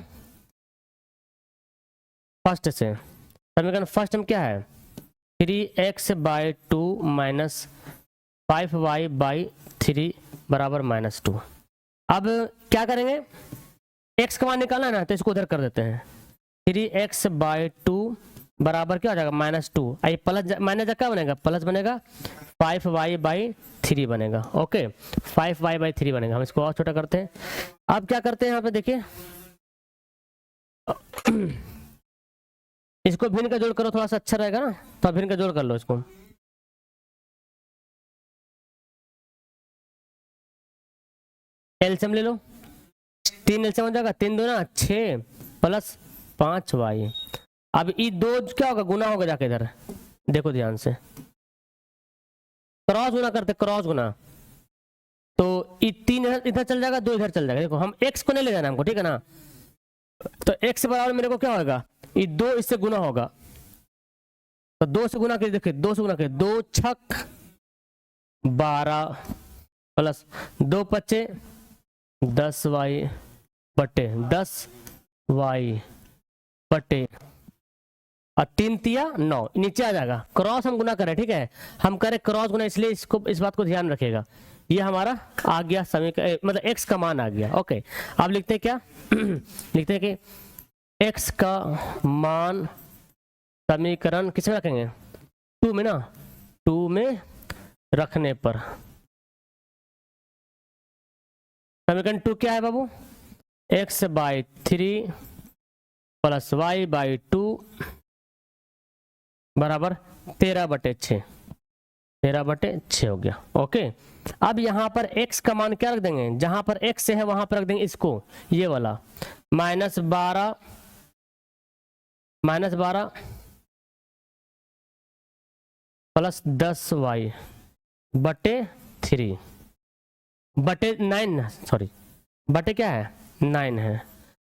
फर्स्ट से, समीकरण फर्स्ट में क्या है 3x/2 - 5y/3 बराबर -2। अब क्या करेंगे x का मान निकालना है ना, तो इसको उधर कर देते हैं। 3x/2 बराबर क्या हो जाएगा -2, आई प्लस माइनस क्या बनेगा प्लस बनेगा, 5y/3 बनेगा। ओके 5y/3 बनेगा। हम इसको और छोटा करते हैं। अब क्या करते हैं यहाँ पे देखिए इसको भिन्न का जोड़ करो, थोड़ा सा अच्छा रहेगा ना, तो भिन्न का जोड़ कर लो इसको। एलसीएम ले लो, 3 एलसीएम हो जाएगा, 3 दूना 6 + 5y। अब ये 2 क्या होगा गुना होगा जाके इधर, देखो ध्यान से क्रॉस गुना करते, क्रॉस गुना, तो ये 3 इधर चल जाएगा, 2 इधर चल जाएगा। देखो हम x को नहीं ले जाना हमको, ठीक है ना। तो x बराबर मेरे को क्या होगा, ये 2 इससे गुना होगा, तो 2 से गुना कर, देखिए 2 से गुना कर, 2 छक 12 प्लस 2 पच्चे 10y/10y और 3 तिया 9, नीचे आ जाएगा। क्रॉस हम गुना करें, ठीक है, हम करें क्रॉस गुना, इसलिए इसको इस बात को ध्यान रखिएगा। ये हमारा आ गया समीकरण, मतलब x का मान आ गया। ओके अब लिखते हैं क्या लिखते हैं कि x का मान समीकरण किस में रखेंगे 2 में ना, 2 में रखने पर समीकरण 2 क्या है बाबू, x/3 + y/2 बराबर 13/6, 13/6 हो गया। ओके अब यहाँ पर x का मान क्या रख देंगे, जहां पर x है वहां पर रख देंगे इसको, ये वाला -12 + 10y/3 /9, सॉरी बटे क्या है 9 है।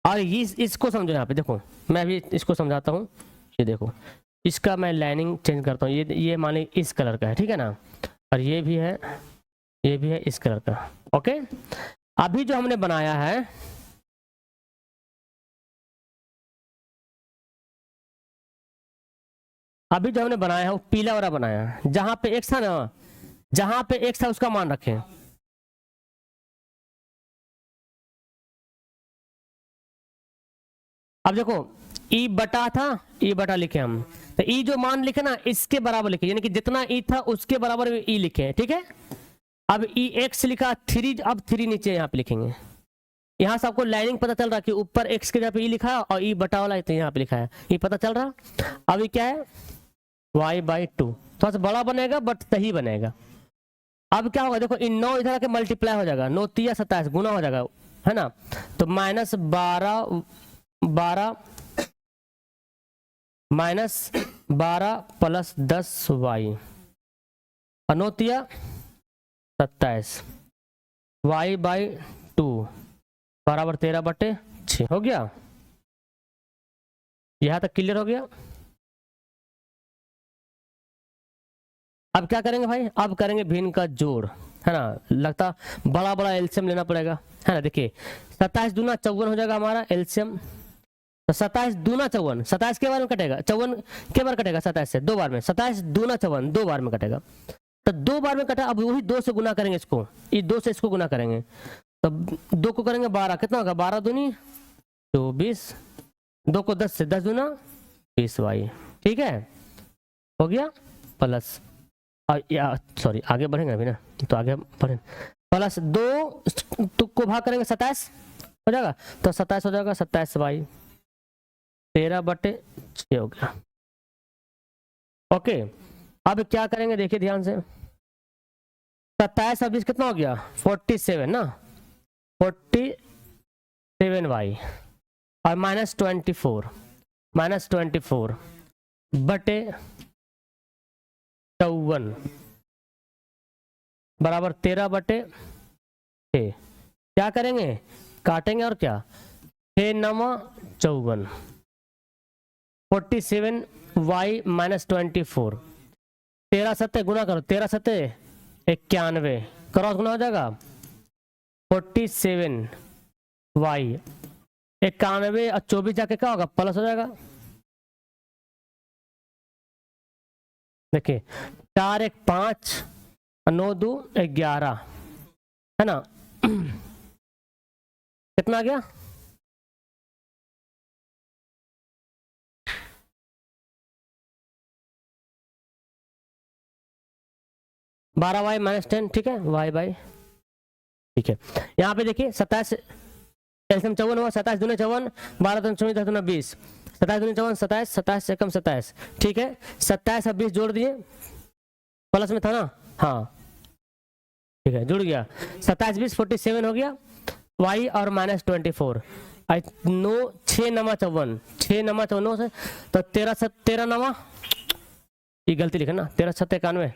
और ये इसको समझो, यहाँ पे देखो मैं भी इसको समझाता हूँ। ये देखो इसका मैं लाइनिंग चेंज करता हूँ, ये मान ली इस कलर का है, ठीक है ना, और ये भी है इस कलर का। ओके अभी जो हमने बनाया है वो पीला वाला बनाया है, जहां पे x था ना, जहां पे x था उसका मान रखें। अब देखो ई बटा था, ई बटा लिखे हम, तो ई जो मान लिखे ना इसके बराबर लिखे, यानी कि जितना ई था उसके बराबर ई लिखे, ठीक है। अब ई x लिखा 3, अब 3 नीचे यहाँ पे लिखेंगे। यहाँ से आपको लाइनिंग पता चल रहा है कि ऊपर x के जगह पे ई लिखा है और ई बटा वाला यहाँ पे लिखा है, ये पता चल रहा। अब ये क्या है y/2, थोड़ा सा बड़ा बनेगा बट सही बनेगा। अब क्या होगा देखो इन 9 इधर आके मल्टीप्लाई हो जाएगा, 9 तिया 27 गुना हो जाएगा, है ना। तो -12 + 10y और 9 तिया 27 y/2 बराबर 13/6 हो गया। यहां तक क्लियर हो गया। अब क्या करेंगे भाई, अब करेंगे भिन्न का जोड़। है ना, लगता बड़ा बड़ा एलसीएम लेना पड़ेगा, है ना। देखिए 27 दूना 54 हो जाएगा हमारा एलसीएम। तो 27 दूना 54, 27 के बार में कटेगा, 54 के बार कटेगा 27 से 2 बार में, 27 दूना 54 2 बार में कटेगा। तो 2 बार में कटा, अब वही 2 से गुना करेंगे इसको, ये 2 से इसको गुना करेंगे, तो 2 को करेंगे 12, कितना होगा 12 दूनी 24, 2 को 10 से 10 दूना 20 वाई, ठीक है, हो गया। प्लस सॉरी आगे बढ़ेंगे अभी ना, तो आगे बढ़ेंगे, प्लस 2 को भाग करेंगे 27 हो जाएगा, तो 27 हो जाएगा 27 वाई 13/6 हो गया। ओके, अब क्या करेंगे देखिए ध्यान से, 27 और 20 कितना हो गया 47 ना, 47 वाई और -24 -24/54 बराबर 13/6। क्या करेंगे, काटेंगे और क्या 6 9 54, 47 वाई -24, 13 सत्ते गुना करो, 13 सत्ते 91, क्रॉस गुना हो जाएगा 47 वाई 91 और 24 जाके क्या होगा प्लस हो जाएगा। देखिए 4 1 5 9 2 11 है ना, कितना आ गया 12 वाई -10, ठीक है, वाई बाई, ठीक है। यहाँ पे देखिए 27 एलसीएम 54 हुआ, 27 दूनी 54, 12 दूनी 24, 10 दूनी 20, 27 दूनी 54 27, 27 से कम 27, ठीक है। 27 और 20 जोड़ दिए, प्लस में था ना, हाँ ठीक है जुड़ गया, 27 20 47 हो गया, वाई और -24 9 6 9 54, 6 9 54 से, तो 13 9, ये गलती लिखा ना, 13 7 91,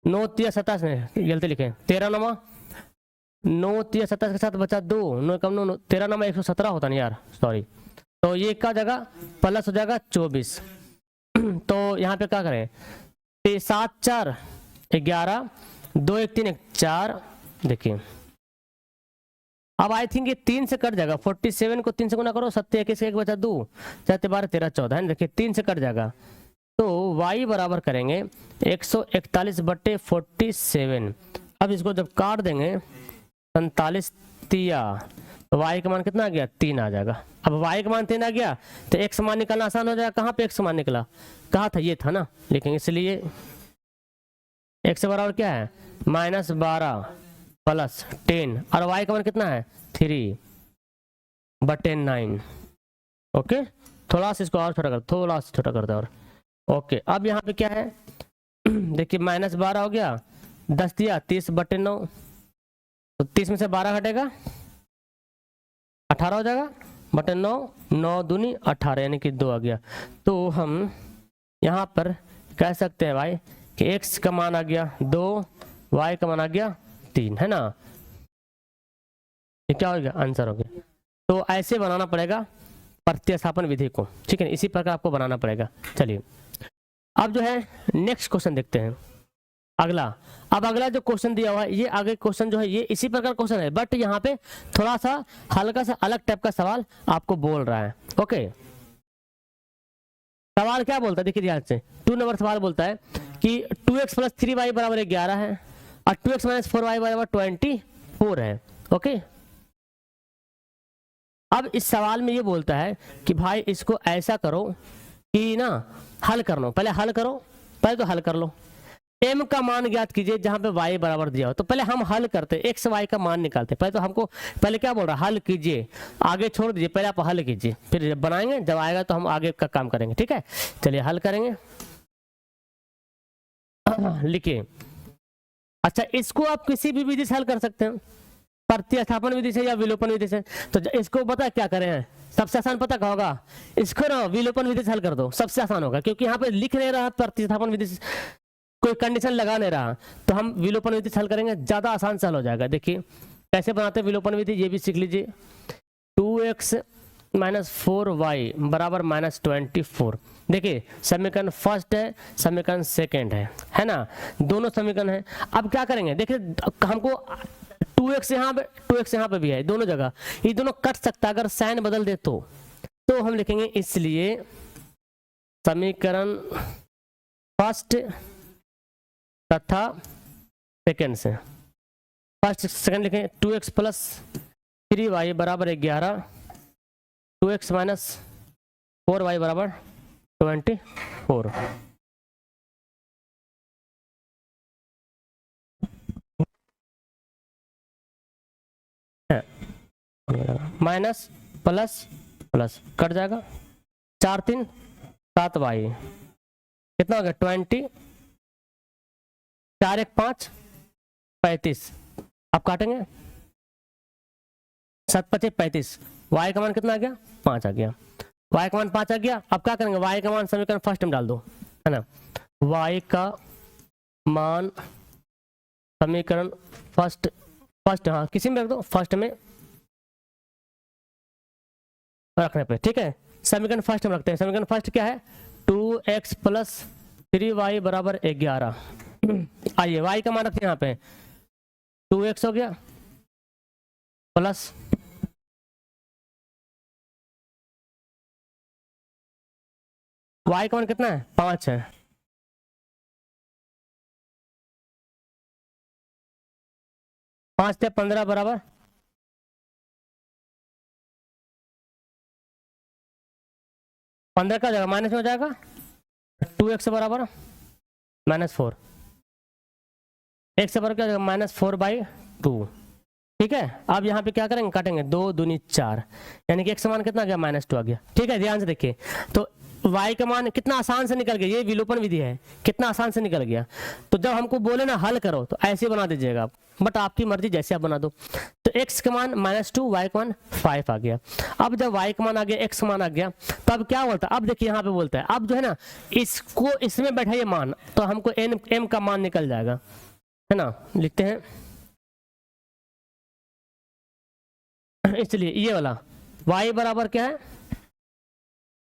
9 3 27 में गलती लिखे, 13 9 9 3 27 के साथ बचा 2 9 कम 9 13 9 117 होता नहीं यार, सॉरी। तो ये का जगह प्लस हो जाएगा 24। तो यहाँ पे क्या करें, 7 4 11 2 1 3 1 4, देखिए अब आई थिंक ये 3 से कट जाएगा, 47 को 3 से गुना करो, 7 21 1 बचा 2 7 12 13 14 है, देखिए 3 से कट जाएगा, तो y बराबर करेंगे 141/47। अब इसको जब काट देंगे 47 तिया, तो y का मान कितना आ गया 3 आ जाएगा। अब y का मान 3 आ गया तो x मान निकालना आसान हो जाएगा, कहाँ पे x मान निकला, कहा था ये था ना, लेकिन इसलिए x बराबर क्या है -12 + 10 और y का मान कितना है 3/9। ओके, थोड़ा सा इसको और छोटा कर, थोड़ा सा छोटा कर दो और ओके। अब यहाँ पे क्या है देखिए -12 हो गया, 10 दिया 30/9, तो 30 में से 12 घटेगा 18 हो जाएगा बटे 9, 9 दूनी 18 यानी कि 2 आ गया। तो हम यहाँ पर कह सकते हैं भाई कि x का मान आ गया 2, y का मान आ गया 3, है ना, ये क्या हो गया आंसर हो गया। तो ऐसे बनाना पड़ेगा प्रतिस्थापन विधि को, ठीक है, इसी प्रकार आपको बनाना पड़ेगा। चलिए अब जो है नेक्स्ट क्वेश्चन देखते हैं अगला। अब अगला जो क्वेश्चन दिया हुआ है, ये आगे क्वेश्चन जो है ये इसी प्रकार क्वेश्चन है, बट यहाँ पे थोड़ा सा हल्का सा अलग टाइप का सवाल आपको बोल रहा है। ओके, सवाल क्या बोलता है देखिए ध्यान से, 2 नंबर सवाल बोलता है कि 2x + 3y = 11 है और 2x - 4y = 24 है। ओके, अब इस सवाल में ये बोलता है कि भाई इसको ऐसा करो कि ना हल कर लो, पहले हल करो, पहले तो हल कर लो, m का मान ज्ञात कीजिए जहां पे y बराबर दिया हो। तो पहले हम हल करते, x y का मान निकालते, पहले तो हमको पहले क्या बोल रहा है हल कीजिए, आगे छोड़ दीजिए, पहले आप हल कीजिए, फिर जब बनाएंगे जब आएगा तो हम आगे का काम करेंगे, ठीक है। चलिए हल करेंगे, लिखिए। अच्छा, इसको आप किसी भी विधि से हल कर सकते हैं, प्रतिस्थापन विधि से या विलोपन विधि से। तो इसको पता क्या करें हैं, सबसे आसान पता क्या होगा, इसको ना विलोपन विधि से हल कर दो, सबसे आसान होगा, क्योंकि यहाँ पे लिख नहीं रहा प्रतिस्थापन विधि से, कोई कंडीशन लगा नहीं रहा, तो हम विलोपन विधि से हल करेंगे, ज्यादा आसान से हल हो जाएगा। देखिए कैसे बनाते हैं विलोपन विधि, ये भी सीख लीजिए। 2x - 4y = -24, देखिए समीकरण फर्स्ट है, समीकरण सेकंड है ना, दोनों समीकरण है। अब क्या करेंगे, देखिए हमको 2x यहाँ पे 2x यहाँ पे भी है, दोनों जगह ये दोनों कट सकता है अगर साइन बदल दे तो हम लिखेंगे इसलिए समीकरण फर्स्ट तथा सेकंड से, फर्स्ट सेकंड लिखें 2x प्लस 3y बराबर 11, 2x माइनस 4y बराबर 24। माइनस प्लस प्लस कट जाएगा, 4 3 7y कितना हो गया 20, 4 1 5 35। अब काटेंगे 7 5 35, y का मान कितना आ गया 5 आ गया, y का मान 5 आ गया। अब क्या करेंगे, y का मान समीकरण फर्स्ट में डाल दो, है ना, y का मान समीकरण फर्स्ट हाँ किसी में रख दो, फर्स्ट में रखने पे, ठीक है। समीकरण फर्स्ट में रखते हैं, समीकरण फर्स्ट क्या है 2x प्लस 3y बराबर 11। आइए y का मान रखते हैं यहाँ पे, 2x हो गया प्लस y का मान कितना है 5 है, 5 से 15 बराबर 15 का जगह माइनस में हो जाएगा, 2x बराबर -4, x बराबर क्या हो जाएगा -4/2, ठीक है। अब यहाँ पे क्या करेंगे, काटेंगे 2 दूनी 4, यानी कि x का मान कितना आ गया -2 आ गया, ठीक है। ध्यान से देखिए तो y का मान कितना आसान से निकल गया, ये विलोपन विधि है, कितना आसान से निकल गया। तो जब हमको बोले ना हल करो तो ऐसे बना दीजिएगा आप, बट आपकी मर्जी जैसे आप बना दो। तो x का मान -2, y का मान 5 आ गया। अब जब y का मान आ गया, x का मान आ गया, तब क्या बोलता है, अब देखिए यहाँ पे बोलता है, अब जो है ना इसको इसमें बैठाइए मान, तो हमको m का मान निकल जाएगा, है ना। लिखते हैं इसलिए ये वाला y बराबर क्या है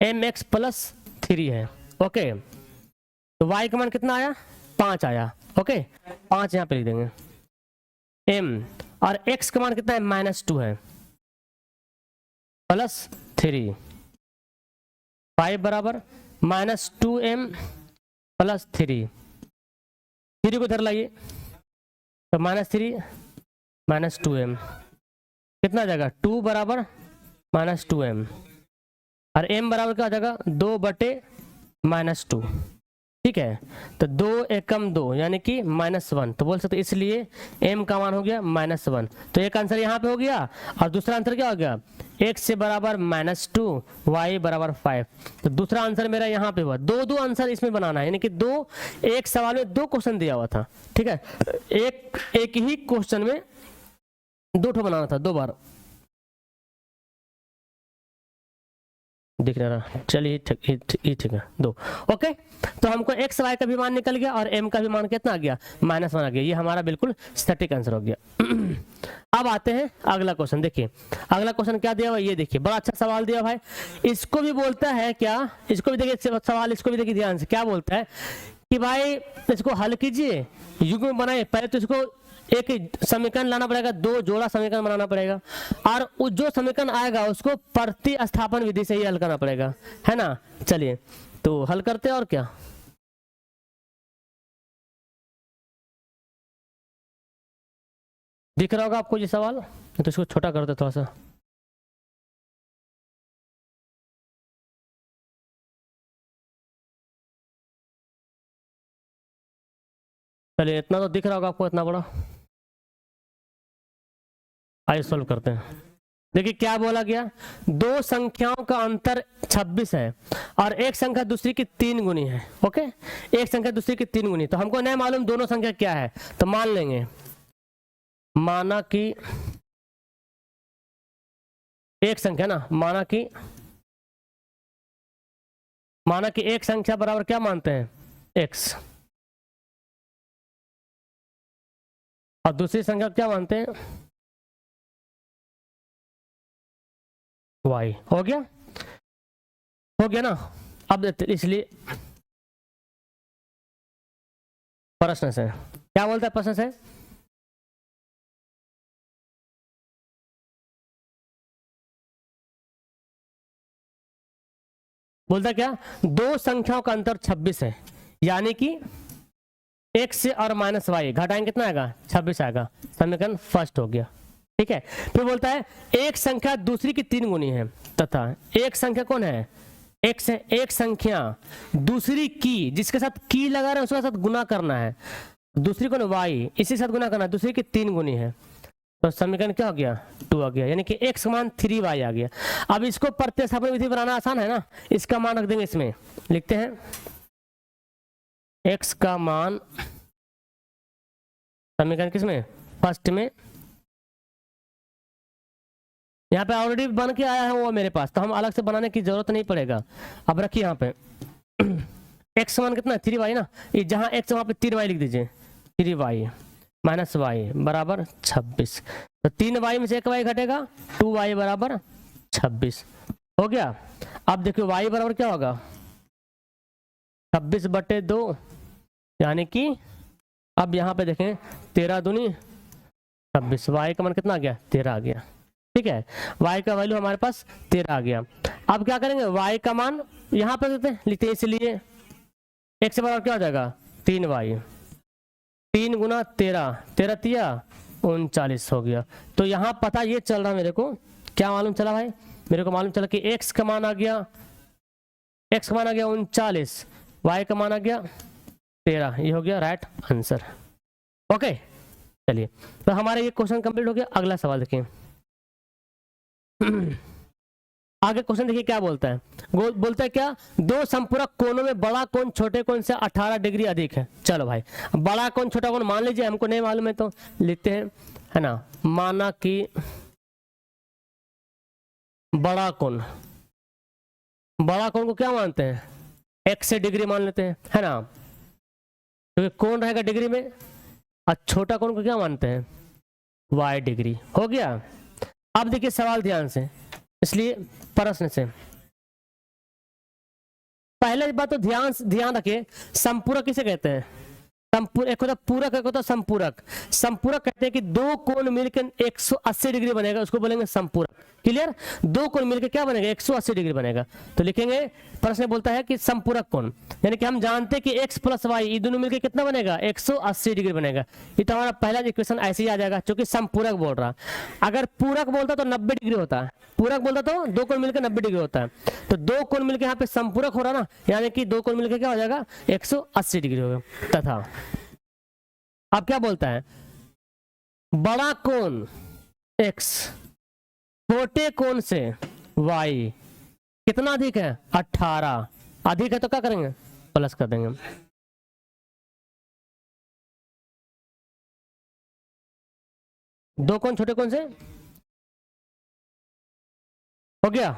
mx प्लस 3 है, ओके। तो y का मान कितना आया 5 आया, ओके 5 यहाँ पे लिख देंगे m, और x का मान कितना है -2 है प्लस 3, 5 बराबर -2m प्लस 3 को इधर लाइए तो -3 -2m कितना आ जाएगा 2 बराबर -2m, और m बराबर क्या आ जाएगा 2/-2, ठीक है। तो 2 एकम 2 यानी कि -1, तो बोल सकते इसलिए m का मान हो गया -1। तो एक आंसर यहाँ पे हो गया, और दूसरा आंसर क्या हो गया x से बराबर -2, y बराबर 5। तो दूसरा आंसर मेरा यहाँ पे हुआ। दो आंसर इसमें बनाना है, यानी कि एक सवाल में 2 क्वेश्चन दिया हुआ था, ठीक है। एक ही क्वेश्चन में 2 ठो बनाना था, 2 बार दिख रहा। चलिए ठीक है 2, ओके। तो हमको x y का भी मान निकल गया और m का भी मान कितना आ गया -1 आ गया। ये हमारा बिल्कुल सटीक आंसर हो गया। अब आते हैं अगला क्वेश्चन। देखिए अगला क्वेश्चन क्या दिया हुआ, ये देखिए बड़ा अच्छा सवाल दिया भाई। इसको भी बोलता है क्या, इसको भी देखिए सवाल, इसको भी देखिए ध्यान से, क्या बोलता है कि भाई इसको हल कीजिए, युग्म बनाए। पहले तो इसको एक समीकरण लाना पड़ेगा, 2 जोड़ा समीकरण बनाना पड़ेगा, और जो समीकरण आएगा उसको प्रतिस्थापन विधि से ही हल करना पड़ेगा, है ना। चलिए तो हल करते हैं, और क्या दिख रहा होगा आपको ये सवाल, तो इसको छोटा कर दे थोड़ा सा। चलिए इतना तो दिख रहा होगा आपको, इतना बड़ा। आइए सॉल्व करते हैं। देखिए क्या बोला गया, 2 संख्याओं का अंतर 26 है और एक संख्या दूसरी की 3 गुनी है, ओके। एक संख्या दूसरी की 3 गुनी, तो हमको नहीं मालूम दोनों संख्या क्या है, तो मान लेंगे, माना कि एक संख्या ना, माना कि एक संख्या बराबर क्या मानते हैं x, और दूसरी संख्या क्या मानते हैं y। हो गया ना। अब इसलिए प्रश्न से क्या बोलता है, प्रश्न से बोलता क्या, दो संख्याओं का अंतर 26 है, यानी कि x से और माइनस वाई घटाएंगे कितना आएगा, 26 आएगा। समीकरण फर्स्ट हो गया, ठीक है। फिर बोलता है एक संख्या दूसरी की 3 गुनी है तथा एक संख्या कौन है, x है, एक संख्या दूसरी की, जिसके साथ की लगा रहे हैं उसके साथ गुना करना है, दूसरी कौन y, इसी के साथ गुना करना है, दूसरी की 3 गुनी है, तो समीकरण क्या हो गया, 2 आ गया, यानी कि x का मान 3y आ गया। अब इसको प्रतिस्थापन विधि बनाना आसान है ना, इसका मान रख देंगे इसमें, लिखते हैं x का मान, समीकरण किसमें, फर्स्ट में, यहाँ पे ऑलरेडी बन के आया है वो मेरे पास, तो हम अलग से बनाने की जरूरत नहीं पड़ेगा। अब रखिए यहाँ पे x मान कितना है, 3y ना, ये जहाँ x वहाँ पे 3y लिख दीजिए, 3y माइनस वाई बराबर 26, तो 3y में से 1y घटेगा, 2y बराबर 26 हो गया। अब देखिए y बराबर क्या होगा, 26/2, यानी कि अब यहाँ पे देखें 13 दूनी 26, y का मान कितना आ गया, 13 आ गया, ठीक है। y का वैल्यू हमारे पास 13 आ गया। अब क्या करेंगे, y का मान यहाँ पे लिखते हैं, इसलिए x से बराबर क्या हो जाएगा, 3y, 3 गुना 13, 13 तिया 39 हो गया। तो यहाँ पता ये चल रहा मेरे को, क्या मालूम चला भाई, मेरे को मालूम चला कि x का मान आ गया, x का मान आ गया 39, y का मान आ गया 13, ये हो गया राइट आंसर। ओके चलिए, तो हमारे ये क्वेश्चन कंप्लीट हो गया। अगला सवाल देखिए आगे क्वेश्चन देखिए क्या बोलता है, बोलता है क्या, दो संपूरक कोणों में बड़ा कोण छोटे कोण से 18 डिग्री अधिक है। चलो भाई, बड़ा कोण छोटा कोण मान लीजिए, हमको नहीं मालूम है तो लिखते हैं, है ना, माना कि बड़ा कोण, बड़ा कोण को क्या मानते हैं, x से डिग्री मान लेते हैं, है ना, क्योंकि कोण रहेगा डिग्री में, और छोटा कोण को क्या मानते हैं, y डिग्री हो गया। अब देखिए सवाल ध्यान से, इसलिए प्रश्न से पहले बात तो ध्यान रखिए, संपूरक किसे कहते हैं, एक होता पूरक, एक होता संपूरक। संपूरक कहते हैं कि दो कोण मिलकर 180 डिग्री बनेगा, उसको बोलेंगे संपूरक। क्लियर, दो कोण मिलकर क्या बनेगा, 180 डिग्री बनेगा। तो लिखेंगे, प्रश्न बोलता है कि संपूरक कोण, यानी कि हम जानते हैं कि x प्लस वाई ये दोनों मिलकर कितना बनेगा, 180 डिग्री बनेगा। ये तो हमारा पहला इक्वेशन ऐसे ही आ जाएगा, क्योंकि संपूरक बोल रहा। अगर पूरक बोलता तो 90 डिग्री होता है, पूरक बोलता तो दो कोण मिलकर 90 डिग्री होता है, तो दो कोण मिलकर यहाँ पे संपूरक हो रहा ना, यानी कि दो कोण मिलकर क्या हो जाएगा, 180 डिग्री होगा। तथा अब क्या बोलता है, बड़ा कोण x छोटे कोण से y कितना अधिक है, 18 अधिक है, तो क्या करेंगे, प्लस कर देंगे। दो कोण छोटे कोण से हो गया।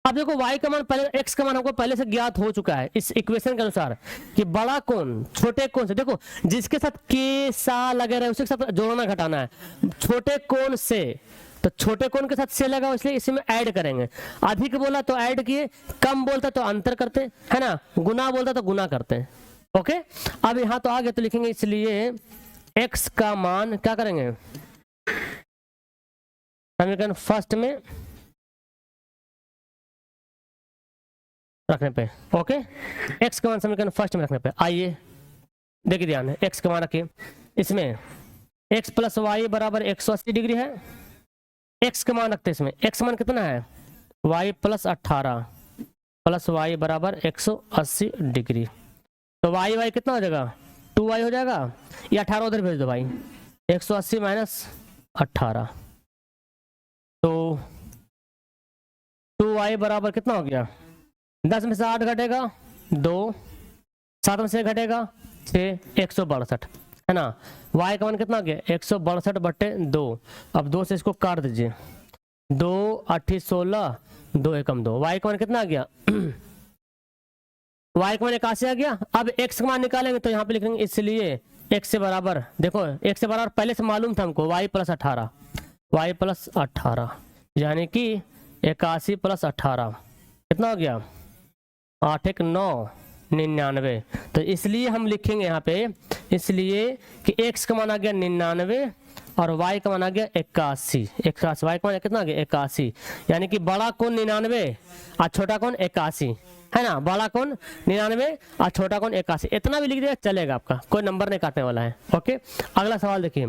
अब देखो y का मान पहले, x का मान हमको पहले से ज्ञात हो चुका है इस इक्वेशन के अनुसार, कि बड़ा कोण छोटे कोण से, देखो जिसके साथ के सा लगे रहे उसके साथ जोड़ना घटाना है, छोटे कोण से, तो छोटे कोण के साथ से लगा इसलिए इसमें ऐड करेंगे। अधिक बोला तो ऐड किए, कम बोलता तो अंतर करते, है ना, गुना बोलता तो गुना करते। ओके, अब यहां तो आ गया, तो लिखेंगे इसलिए x का मान क्या करेंगे, समीकरण फर्स्ट में रखने पे, ओके, x का मान समीकरण फर्स्ट में रखने पे। आइए देखिए ध्यान है, x का मान रखिए, इसमें x प्लस वाई बराबर 180 डिग्री है, x का मान रखते हैं इसमें, x मान कितना है, y प्लस 18 प्लस वाई बराबर 180 डिग्री, तो y कितना हो जाएगा, 2y हो जाएगा, ये 18 उधर भेज दो भाई, 180 माइनस 18, तो 2y बराबर कितना हो गया, 10 में से 8 घटेगा 2, 7 में से घटेगा 6, 162, है ना। y का मान कितना गया, 162/2। अब 2 से इसको काट दीजिए, 2 8 16, 2 एकम 2, y का मान कितना आ गया y का मान 81 आ गया। अब x का मान निकालेंगे तो यहाँ पे लिखेंगे, इसलिए x से बराबर, देखो x से बराबर पहले से मालूम था हमको, y प्लस 18, यानी कि 81 + 18 कितना हो गया, 8 1 9 99। तो इसलिए हम लिखेंगे यहाँ पे, इसलिए कि x का मान आ गया 99 और y का मान आ गया 81। 81 y का मान कितना आ गया 81, यानी कि बड़ा कौन 99 और छोटा कौन 81 है ना। बड़ा कौन 99 और छोटा कौन 81, इतना भी लिख दिया चलेगा, आपका कोई नंबर नहीं काटने वाला है। ओके, अगला सवाल देखिए।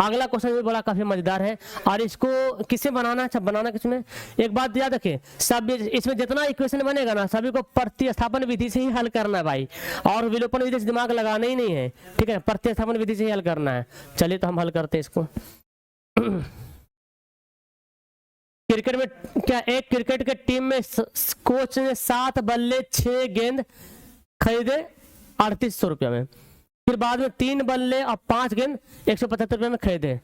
अगला क्वेश्चन भी बड़ा काफी मजेदार है और इसको किससे बनाना, अच्छा बनाना किसमें, एक बात याद रखिए, सब इसमें जितना इक्वेशन बनेगा ना सभी को प्रतिस्थापन विधि से ही हल करना है भाई, और विलोपन विधि से दिमाग लगाना ही नहीं है, ठीक है, प्रतिस्थापन विधि से ही हल करना है। चलिए तो हम हल करते हैं इसको। क्रिकेट में क्या, एक क्रिकेट के टीम में कोच ने 7 बल्ले 6 गेंद खरीदे 3800 रुपया में, फिर बाद में 3 बल्ले और 5 गेंद 175 रुपये में खरीदे।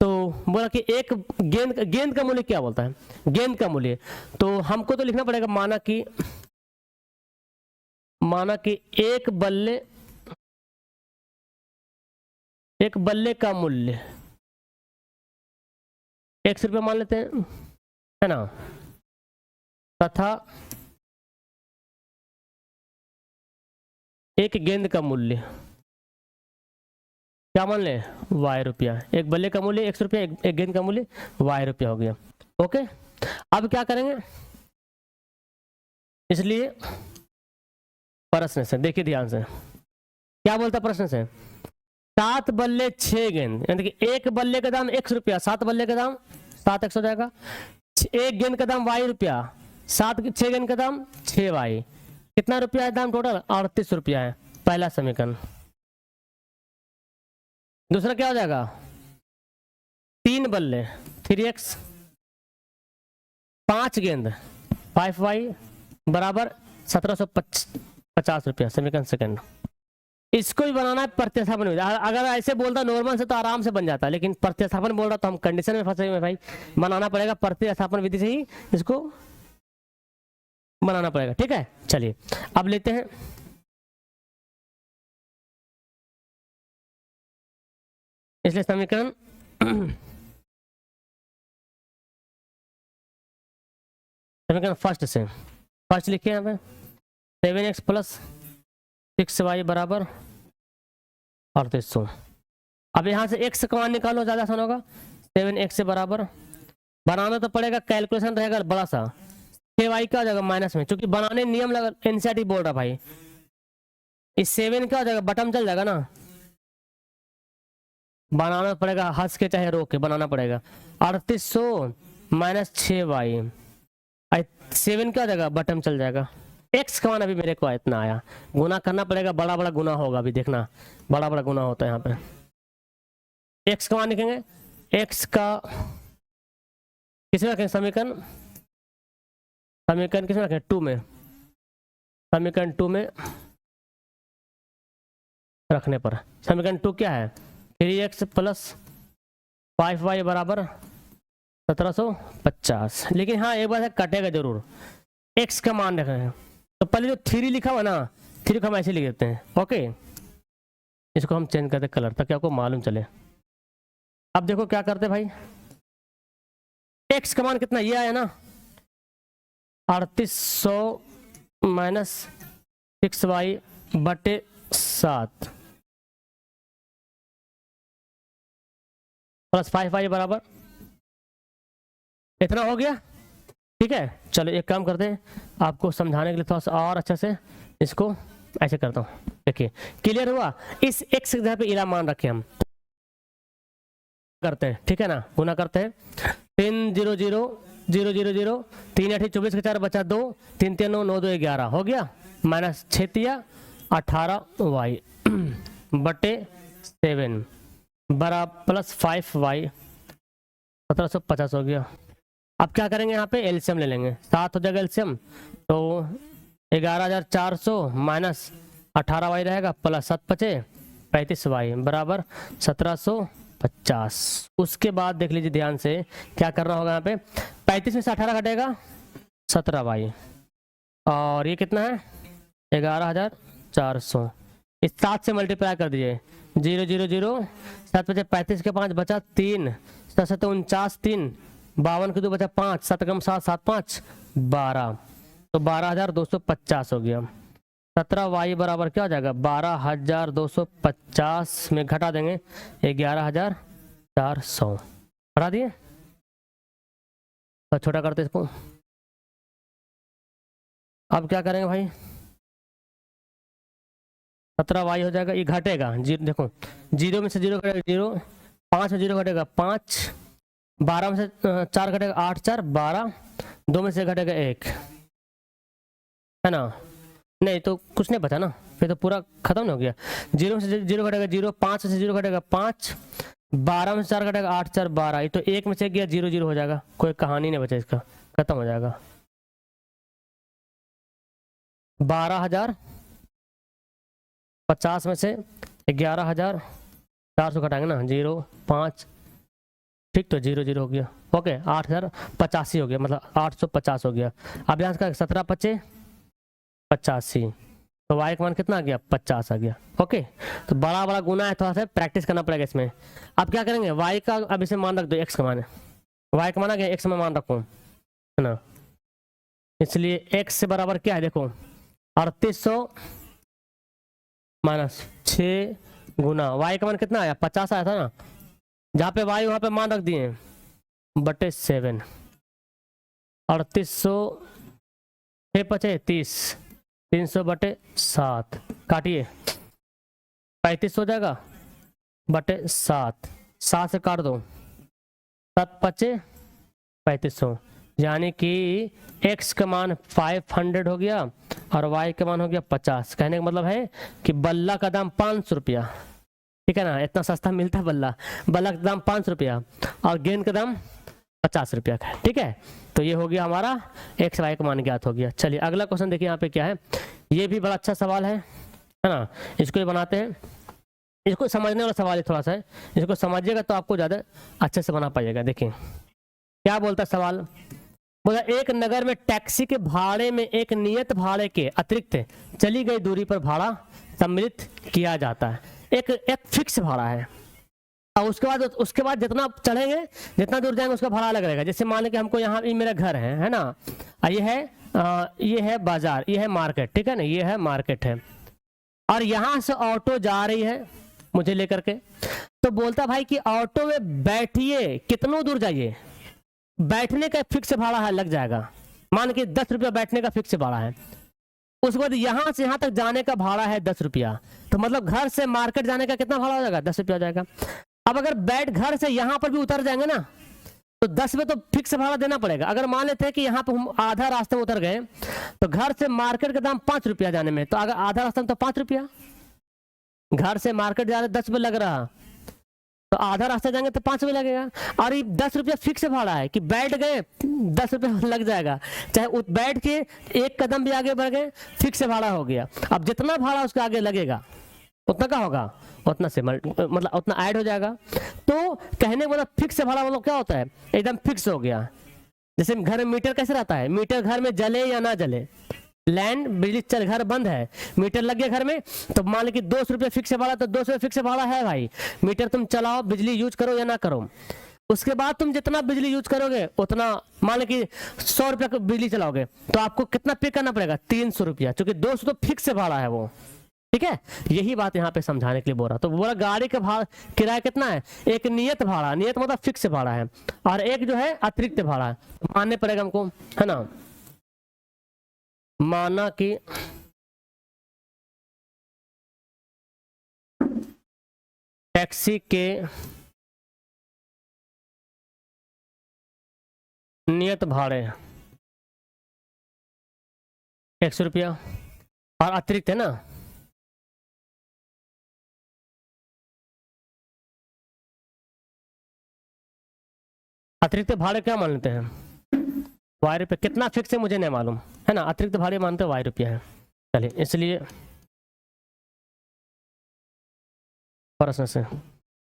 तो बोला कि एक गेंद का मूल्य क्या बोलता है, गेंद का मूल्य। तो हमको तो लिखना पड़ेगा, माना कि एक बल्ले का मूल्य 100 रुपये मान लेते हैं, है ना, तथा एक गेंद का मूल्य क्या मान ले, y रुपया। एक बल्ले का मूल्य 100 रुपया, एक गेंद का मूल्य y रुपया हो गया। ओके, अब क्या करेंगे, इसलिए प्रश्न से देखिए ध्यान से क्या बोलता प्रश्न से, 7 बल्ले 6 गेंद, यानी कि एक बल्ले का दाम 100 रुपया, 7 बल्ले का दाम 7 100 हो जाएगा, एक गेंद का दाम y रुपया, 6 गेंद का दाम 6y, कितना रुपया है दाम टोटल 38 रुपया है, पहला समीकरण। दूसरा क्या हो जाएगा, 3 बल्ले 3x, 5 गेंद 5y बराबर 1750 रुपया, समीकरण सेकंड। इसको भी बनाना है प्रतिस्थापन विधि। अगर ऐसे बोलता नॉर्मल से तो आराम से बन जाता है, लेकिन प्रतिस्थापन बोल रहा तो हम कंडीशन में फंसे हुए भाई, बनाना पड़ेगा प्रतिस्थापन विधि से ही इसको बनाना पड़ेगा, ठीक है। चलिए अब लेते हैं, इसलिए समीकरण फर्स्ट लिखिए यहाँ पे, 7x प्लस 6y बराबर 3800। अब यहाँ से x का मान निकालो, ज्यादा आसान होगा, 7x से बराबर, बनाना तो पड़ेगा, कैलकुलेशन रहेगा बड़ा सा, 6y क्या हो जाएगा माइनस में, क्योंकि बनाने नियम लगा, एनसीईआरटी बोल रहा भाई, इस 7 क्या हो जाएगा बटन चल जाएगा ना, बनाना पड़ेगा, हंस के चाहे रो के बनाना पड़ेगा, 3800 माइनस 6y, 7 क्या हो जाएगा बटन चल जाएगा, x का मान अभी मेरे को इतना आया, गुना करना पड़ेगा, बड़ा बड़ा गुना होगा, अभी देखना बड़ा बड़ा गुना होता है यहाँ पे। x का मान लिखेंगे, x का किसमें रखेंगे, समीकरण किसमें रखेंगे 2 में, समीकरण 2 में रखने पर समीकरण 2 क्या है, 3x प्लस 5y बराबर 1750। लेकिन हाँ एक बात है, कटेगा जरूर, x का मान रख रहे हैं, तो पहले जो 3 लिखा हुआ ना, 3 को हम ऐसे लिख देते हैं। ओके, इसको हम चेंज करते कलर ताकि आपको मालूम चले। अब देखो क्या करते भाई, x का मान कितना ये आया ना, 3800 माइनस 6y बटे 7 प्लस 5y बराबर इतना हो गया, ठीक है। चलो एक काम करते हैं, आपको समझाने के लिए थोड़ा सा और अच्छा से इसको ऐसे करता हूँ, देखिए क्लियर हुआ। इस x की जगह पे इला मान रखे हम, करते हैं ठीक है ना, गुना करते हैं, 3 0 0 0 0 0 3 8 24 के 4 बचा 2 3 3 9 9 2 11 हो गया, माइनस 6 18y बटे 7 बराबर प्लस 5y 1750 हो गया। अब क्या करेंगे, यहाँ पे एलसीएम ले लेंगे, 7 हो जाएगा एलसीएम, तो 11400 माइनस 18y रहेगा प्लस 7 बचे 35y बराबर 1750। उसके बाद देख लीजिए ध्यान से क्या करना होगा, यहाँ पे 35 में से 18 घटेगा 17y, और ये कितना है 11400, इस 7 से मल्टीप्लाई कर दीजिए, 0 0 0 7 बचे 35 के 5 बचा 3 7 49 3 52 के 2 बचा 5 7 कम 7 7 5 12 तो 12,250 हो गया। 17y बराबर क्या हो जाएगा, 12,250 में घटा देंगे 11,400, घटा दिए, तो छोटा करते इसको। अब क्या करेंगे भाई, 17y हो जाएगा, ये घटेगा जीरो, देखो जीरो में से जीरो घटेगा जीरो, 5 में जीरो घटेगा 5, 12 में से 4 घटेगा 8 4 12, 2 में से घटेगा 1, है ना, नहीं तो कुछ नहीं बचा ना, फिर तो पूरा खत्म हो गया। जीरो में से जीरो घटेगा जीरो, 5 में से जीरो घटेगा 5, 12 में से 4 घटेगा 8 4 12, ये तो 1 में से गया 0 0 हो जाएगा, कोई कहानी नहीं बचा इसका, खत्म हो जाएगा। 12,050 में से 11,400 घटाएंगे ना, 0 5, ठीक, तो 0 0 हो गया, ओके, 8,085 हो गया, मतलब 850 हो गया। अब यहाँ का 17 × 5 = 85, तो y का मान कितना आ गया, 50 आ गया, ओके। तो बड़ा बड़ा गुना है, थोड़ा सा प्रैक्टिस करना पड़ेगा इसमें। अब क्या करेंगे, y का अब इसे मान रख दो, x का मान है, y का मान आ गया, x में मान रखो, है ना, इसलिए x से बराबर क्या है, देखो 3800 माइनस 6 गुना y का मान कितना आया, 50 आया था ना, जहाँ पे y वहाँ पे मान रख दिए बटे 7, 3800 6 × 30, 300 बटे 7, काटिए 35 हो जाएगा बटे 7, 7 से काट दो, 7 × 3500, यानी कि x का मान 500 हो गया और y का मान हो गया 50। कहने का मतलब है कि बल्ला का दाम 500 रुपया, ठीक है ना, इतना सस्ता मिलता है बल्ला, बल्ला का दाम 500 रुपया और गेंद का दाम 50 रुपया का, ठीक है। तो ये हो गया हमारा x y का मान ज्ञात हो गया। चलिए अगला क्वेश्चन देखिए, यहाँ पे क्या है, ये भी बड़ा अच्छा सवाल है ना, इसको ही बनाते हैं, इसको समझने वाला सवाल है थोड़ा सा है, इसको समझिएगा तो आपको ज़्यादा अच्छे से बना पाइएगा। देखिए क्या बोलता है सवाल, बोला एक नगर में टैक्सी के भाड़े में एक नियत भाड़े के अतिरिक्त चली गई दूरी पर भाड़ा सम्मिलित किया जाता है। एक फिक्स भाड़ा है और उसके बाद जितना चढ़ेंगे, जितना दूर जाएंगे उसका भाड़ा अलग रहेगा। जैसे मान लें कि हमको यहाँ, ये मेरा घर है ना, ये है बाजार, ये है मार्केट, ठीक है ना, ये है मार्केट है, और यहाँ से ऑटो जा रही है मुझे लेकर के, तो बोलता भाई कि ऑटो में बैठिए, कितना दूर जाइए, बैठने का फिक्स भाड़ा है, लग जाएगा, मान के 10 रुपया बैठने का फिक्स भाड़ा है। उसके बाद यहाँ से यहाँ तक जाने का भाड़ा है 10 रुपया, तो मतलब घर से मार्केट जाने का कितना भाड़ा हो जाएगा, 10 रुपया हो जाएगा। अब अगर बैठ घर से यहाँ पर भी उतर जाएंगे ना, तो 10 रुपये तो फिक्स भाड़ा देना पड़ेगा। अगर मान लेते हैं कि यहाँ पर हम आधा रास्ते में उतर गए, तो घर से मार्केट का दाम 5 रुपया जाने में, तो अगर आधा रास्ता में तो 5 रुपया, घर से मार्केट जा रहे 10 रुपये लग रहा, तो आधा रास्ता जाएंगे तो 5 रुपये लगेगा। और ये 10 रुपया फिक्स भाड़ा है कि बैठ गए 10 रुपये लग जाएगा, चाहे बैठ के एक कदम भी आगे बढ़ गए, फिक्स भाड़ा हो गया। अब जितना भाड़ा उसके आगे लगेगा उतना का होगा, उतना से मतलब उतना ऐड हो जाएगा। तो कहने का मतलब फिक्स भाड़ा मतलब क्या होता है, एकदम फिक्स हो गया। जैसे घर में मीटर कैसे रहता है, मीटर घर में जले या ना जले, लैंड बिजली चल, घर बंद है, मीटर लग गया घर में, तो मान लो कि 200 रुपये फिक्स भाड़ा, तो 200 फिक्स भाड़ा है भाई, मीटर तुम चलाओ, बिजली यूज करो या ना करो। उसके बाद तुम जितना बिजली यूज करोगे उतना, मान लो कि 100 रुपया का बिजली चलाओगे तो आपको कितना पे करना पड़ेगा, 300 रुपया, क्योंकि 200 तो फिक्स भाड़ा है वो, ठीक है। यही बात यहाँ पे समझाने के लिए बोल रहा। तो बोला गाड़ी का भाड़ा किराया कितना है, एक नियत भाड़ा, नियत मतलब फिक्स भाड़ा है, और एक जो है अतिरिक्त भाड़ा है, मानने पड़ेगा हमको, है ना। माना कि टैक्सी के नियत भाड़े 100 रुपया और अतिरिक्त है ना, अतिरिक्त भाड़े क्या मान लेते हैं, वाई रुपये, कितना फिक्स है मुझे नहीं मालूम, है ना, अतिरिक्त भाड़े मानते वाई रुपया है। चलिए इसलिए प्रश्न से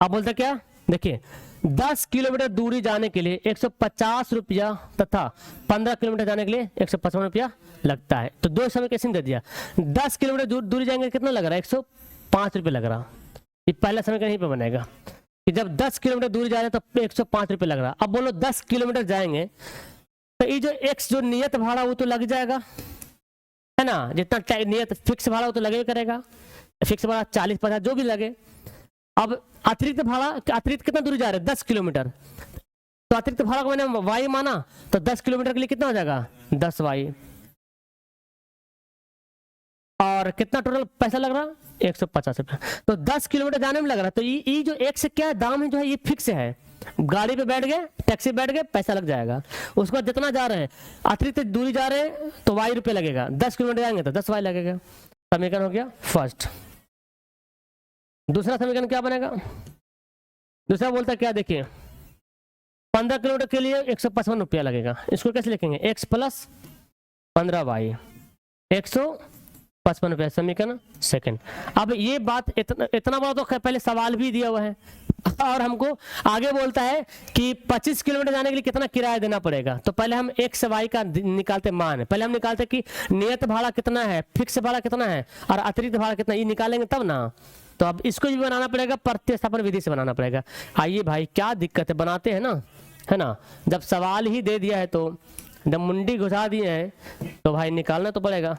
अब बोलते क्या, देखिए 10 किलोमीटर दूरी जाने के लिए 150 रुपया तथा 15 किलोमीटर जाने के लिए 155 रुपया लगता है। तो दो समय कैसे दे दिया, 10 किलोमीटर दूरी जाएंगे कितना लग रहा है, 105 रुपये लग रहा। ये पहला समय कहीं पे बनेगा कि जब 10 किलोमीटर दूरी जा रहे हैं तो 105 रुपये लग रहा। अब बोलो 10 किलोमीटर जाएंगे तो ये जो एक्स जो नियत भाड़ा वो तो लग जाएगा, है ना, जितना नियत फिक्स भाड़ा वो तो लगे करेगा, फिक्स भाड़ा 40-50 जो भी लगे। अब अतिरिक्त भाड़ा, अतिरिक्त कितना दूरी जा रहे हैं 10 किलोमीटर, तो अतिरिक्त भाड़ा को मैंने वाई माना, तो 10 किलोमीटर के लिए कितना हो जाएगा 10 वाई, और कितना टोटल पैसा लग रहा 150 रुपया, तो 10 किलोमीटर जाने में लग रहा है। तो ये जो एक से क्या दाम है जो है ये फिक्स है, गाड़ी पे बैठ गए, टैक्सी बैठ गए, पैसा लग जाएगा। उसके बाद जितना जा रहे हैं अतिरिक्त दूरी जा रहे हैं तो वाई रुपये लगेगा, 10 किलोमीटर जाएंगे तो 10 वाई लगेगा। समीकरण हो गया फर्स्ट। दूसरा समीकरण क्या बनेगा, दूसरा बोलता है क्या, देखिए 15 किलोमीटर के लिए 155 रुपया लगेगा। इसको कैसे लिखेंगे, x प्लस 15 वाई 155 रुपया, समीकरण सेकंड। अब ये बात इतना बड़ा तो पहले सवाल भी दिया हुआ है, और हमको आगे बोलता है कि 25 किलोमीटर जाने के लिए कितना किराया देना पड़ेगा। तो पहले हम x वाई का निकालते मान, पहले हम निकालते कि नियत भाड़ा कितना है, फिक्स भाड़ा कितना है और अतिरिक्त भाड़ा कितना, ये निकालेंगे तब ना। तो अब इसको भी बनाना पड़ेगा, प्रतिस्थापन विधि से बनाना पड़ेगा। आइए भाई क्या दिक्कत है, बनाते हैं ना, है ना। जब सवाल ही दे दिया है तो, जब मुंडी घुसा दिए हैं तो भाई निकालना तो पड़ेगा।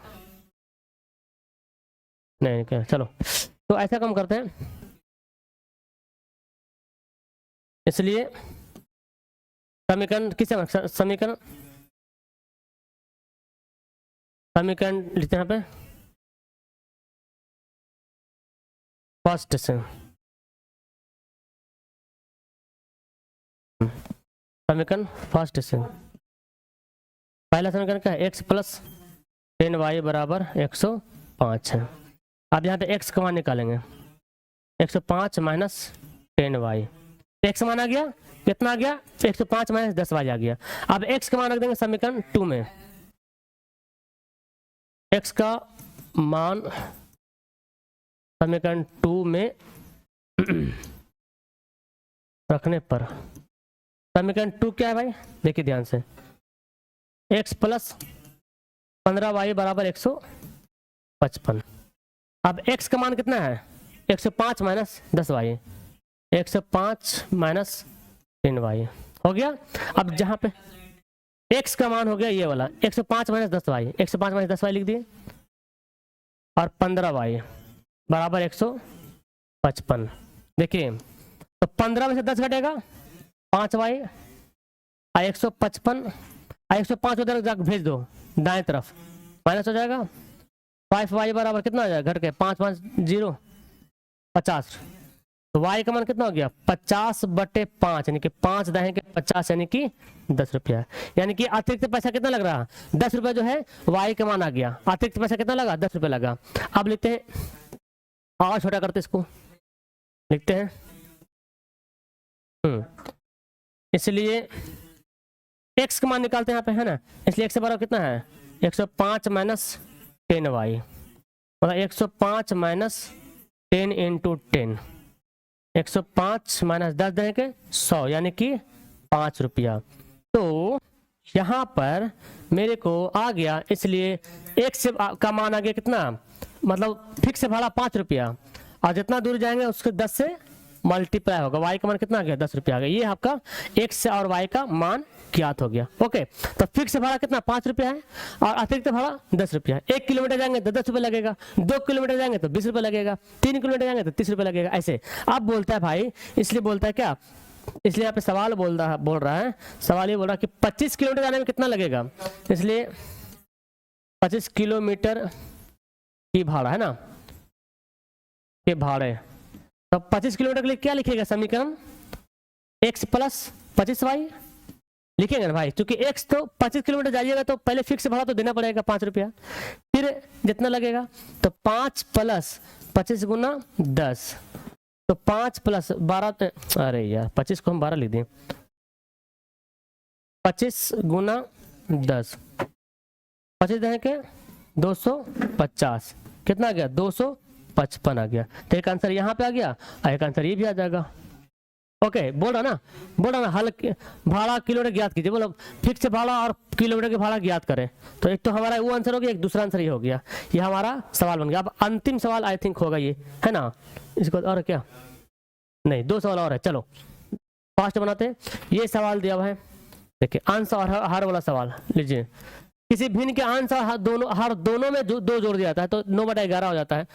नहीं क्या, चलो तो ऐसा काम करते हैं, इसलिए समीकरण किसे, समीकरण समीकरण लिखते हैं यहाँ पे फर्स्ट से, समीकरण फर्स्ट से पहला समीकरण क्या है, x प्लस 10 वाई बराबर 105 है। अब यहाँ पे x का मान निकालेंगे, 105 माइनस 10 वाई, x मान आ गया, कितना आ गया 105 माइनस 10 वाई आ गया। अब x का मान रख देंगे समीकरण 2 में, x का मान समीकरण 2 में रखने पर समीकरण 2 क्या है भाई, देखिए ध्यान से, x प्लस 15 वाई बराबर 155। अब x का मान कितना है 105 माइनस 10 वाई, 105 माइनस 10 वाई हो गया। अब जहां पे x का मान हो गया ये वाला 105 माइनस 10 वाई, 105 माइनस 10 वाई लिख दिए, और 15 वाई बराबर 155। देखिए तो 15 में से 10 घटेगा 5 वाई, 155 105 उधर जाकर भेज दो दाएं तरफ, माइनस हो जाएगा 5 वाई बराबर कितना हो जाएगा, घट के 5 5 0 50। तो y का मान कितना हो गया 50/5, यानी कि 5 दाएं के 50, यानी कि 10 रुपया। यानी कि अतिरिक्त पैसा कितना लग रहा, 10 रुपया जो है y का मान आ गया, अतिरिक्त पैसा कितना लगा 10 रुपया लगा। अब लिखते हैं, और छोटा करते इसको, लिखते हैं इसलिए x का मान निकालते हैं यहाँ पे, है ना। इसलिए x बराबर कितना है 105 माइनस 10 वाई, मतलब 105 माइनस 10 इंटू 10, 105 माइनस 10 देंगे 100, यानी कि 5 रुपया। तो यहाँ पर मेरे को आ गया, इसलिए x का मान आ गया कितना, मतलब फिक्स भाड़ा 5 रुपया, और जितना दूर जाएंगे उसके 10 से मल्टीप्लाई होगा, y का मान कितना आ गया 10 रुपया आ गया। ये आपका x और y का मान ज्ञात हो गया। ओके, तो फिक्स भाड़ा कितना 5 रुपया है, और अतिरिक्त भाड़ा 10 रुपया। 1 किलोमीटर जाएंगे तो 10 रुपये लगेगा, 2 किलोमीटर जाएंगे तो 20 रुपये लगेगा, 3 किलोमीटर जाएंगे तो 30 रुपये लगेगा, ऐसे। अब बोलता है भाई, इसलिए बोलता है क्या, इसलिए यहाँ पे सवाल बोल रहा है, सवाल ये बोल रहा है कि 25 किलोमीटर जाने में कितना लगेगा, इसलिए 25 किलोमीटर की भाड़ा है ना, के भाड़े। तो 25 किलोमीटर के लिए क्या लिखेगा समीकरण, x प्लस 25 वाई लिखेंगे ना भाई, क्योंकि x तो 25 किलोमीटर जाइएगा तो पहले फिक्स भाड़ा तो देना पड़ेगा 5 रुपया, फिर जितना लगेगा तो 5 प्लस 25 गुना 10, तो 5 प्लस 12, अरे यार 25 को हम 12 लिख दिए, 25 गुना 10, 25 देंगे 250, कितना आ गया 255 आ गया। तो एक आंसर यहाँ पे आ गया, और एक आंसर ये भी आ जाएगा। ओके, बोल रहा ना हल भाड़ा किलोमीटर ज्ञात कीजिए, बोलो फिक्स भाड़ा और किलोमीटर के भाड़ा ज्ञात करें। तो एक तो हमारा वो आंसर हो गया, एक दूसरा आंसर ये हो गया, ये हमारा सवाल बन गया। अब अंतिम सवाल आई थिंक होगा ये, है ना। इसको और क्या, नहीं 2 सवाल और है, चलो फास्ट बनाते हैं। ये सवाल दिया हुआ है, देखिए आंसर और हर वाला सवाल लीजिए, किसी भिन्न के अंश और हर दोनों में दो जोड़ दिया जाता है तो 9/11 हो जाता है।